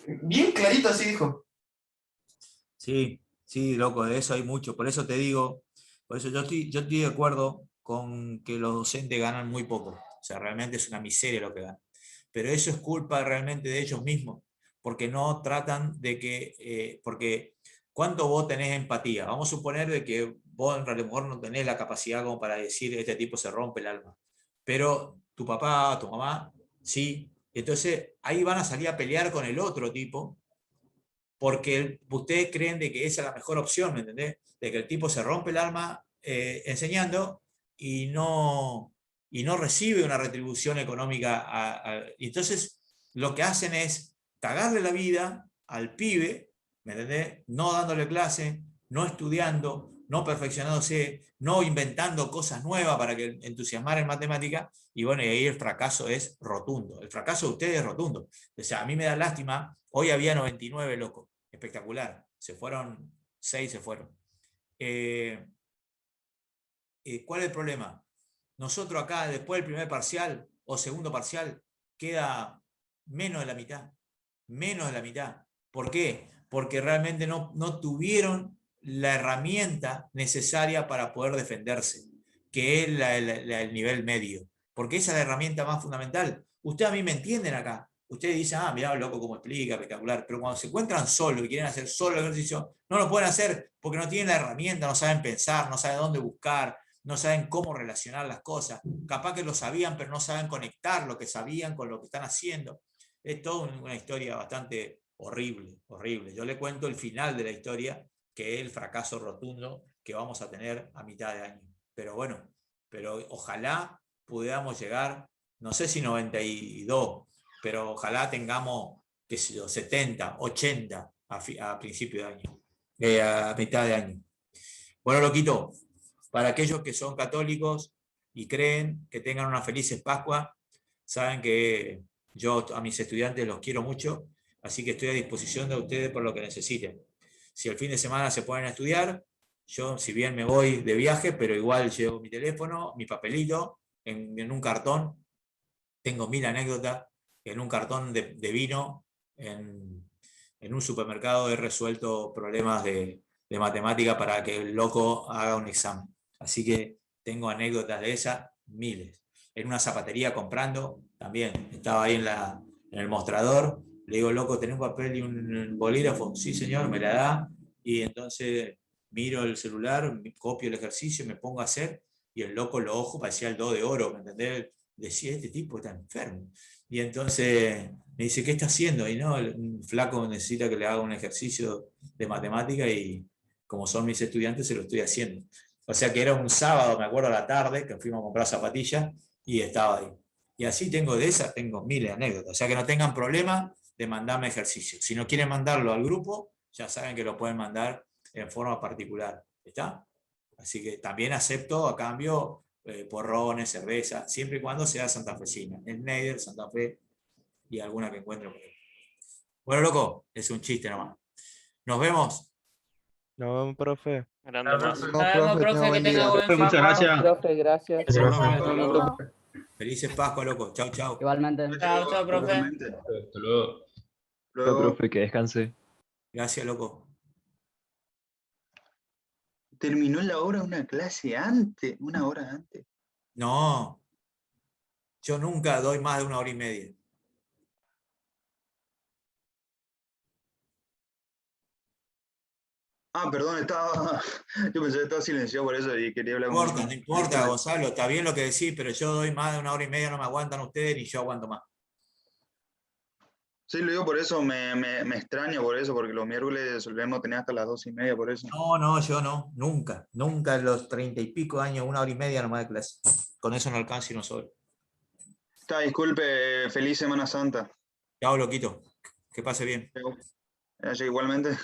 Bien clarito así dijo. Sí, sí, loco, de eso hay mucho, por eso te digo, por eso yo estoy de acuerdo con que los docentes ganan muy poco, o sea, realmente es una miseria lo que ganan. Pero eso es culpa realmente de ellos mismos, porque no tratan de que, porque ¿cuánto vos tenés empatía? Vamos a suponer de que vos en realidad no tenés la capacidad como para decir, este tipo se rompe el alma, pero tu papá, tu mamá, sí, entonces ahí van a salir a pelear con el otro tipo, porque ustedes creen de que esa es la mejor opción, ¿me entendés? De que el tipo se rompe el alma enseñando y no recibe una retribución económica. Entonces, lo que hacen es cagarle la vida al pibe, ¿me entendés? No dándole clase, no estudiando, no perfeccionándose, no inventando cosas nuevas para que entusiasmar en matemática, y bueno, y ahí el fracaso es rotundo. El fracaso de ustedes es rotundo. O sea, a mí me da lástima, hoy había 99 locos, espectacular, se fueron 6, se fueron. ¿Cuál es el problema? Nosotros acá, después del primer parcial o segundo parcial, queda menos de la mitad. Menos de la mitad. ¿Por qué? Porque realmente no tuvieron la herramienta necesaria para poder defenderse, que es el nivel medio. Porque esa es la herramienta más fundamental. Ustedes a mí me entienden acá. Ustedes dicen, mirá, loco, cómo explica, espectacular. Pero cuando se encuentran solos y quieren hacer solo el ejercicio, no lo pueden hacer porque no tienen la herramienta, no saben pensar, no saben dónde buscar, no saben cómo relacionar las cosas. Capaz que lo sabían, pero no saben conectar lo que sabían con lo que están haciendo. Es toda una historia bastante horrible, horrible. Yo le cuento el final de la historia, que es el fracaso rotundo que vamos a tener a mitad de año. Pero bueno, pero ojalá pudiéramos llegar, no sé si 92, pero ojalá tengamos, qué sé yo, 70, 80 a principio de año, a mitad de año. Bueno, loquito, para aquellos que son católicos y creen, que tengan una feliz Pascua, saben que yo a mis estudiantes los quiero mucho, así que estoy a disposición de ustedes por lo que necesiten. Si el fin de semana se ponen a estudiar, yo si bien me voy de viaje, pero igual llevo mi teléfono, mi papelito, en un cartón, tengo 1000 anécdotas, en un cartón de vino, en un supermercado he resuelto problemas de matemática para que el loco haga un examen. Así que tengo anécdotas de esas, miles. En una zapatería comprando, también estaba ahí en el mostrador, le digo, loco, ¿tenés un papel y un bolígrafo? Sí, señor, me la da, y entonces miro el celular, copio el ejercicio, me pongo a hacer, y el loco, los ojos, parecía el 2 de oro, ¿me entendés? Decía, este tipo está enfermo. Y entonces me dice, ¿qué está haciendo? Y no, un flaco necesita que le haga un ejercicio de matemática, y como son mis estudiantes, se lo estoy haciendo. O sea que era un sábado, me acuerdo, a la tarde, que fuimos a comprar zapatillas, y estaba ahí. Y así tengo de esas, tengo miles de anécdotas. O sea que no tengan problema de mandarme ejercicios. Si no quieren mandarlo al grupo, ya saben que lo pueden mandar en forma particular. ¿Está? Así que también acepto a cambio porrones, cerveza, siempre y cuando sea santafesina. El Neider, Santa Fe y alguna que encuentre por ahí. Bueno, loco, es un chiste nomás. Nos vemos. Nos vemos, profe. Grande más. Nos vemos, profe, que tenga buen Muchas Pascua. gracias. Profe, gracias. Felices Pascua, loco. Chau, chau. Igualmente. Chao, chao, profe. Hasta luego. Chao, profe, que descanse. Gracias, loco. Terminó la hora una clase antes, una hora antes. No, yo nunca doy más de 1 hora y media. Ah, perdón, yo pensé que estaba silenciado por eso y quería hablar No con importa, no importa, Gonzalo, está bien lo que decís, pero yo doy más de 1 hora y media, no me aguantan ustedes, ni yo aguanto más. Sí, lo digo por eso, me extraña por eso, porque los miércoles solemos tener hasta las 2:30, por eso. No, yo no, nunca, nunca en los 30 y pico años, 1 hora y media nomás de clase. Con eso no alcanzo y no sobra. Está, disculpe, feliz Semana Santa. Chao, loquito, que pase bien. Igualmente.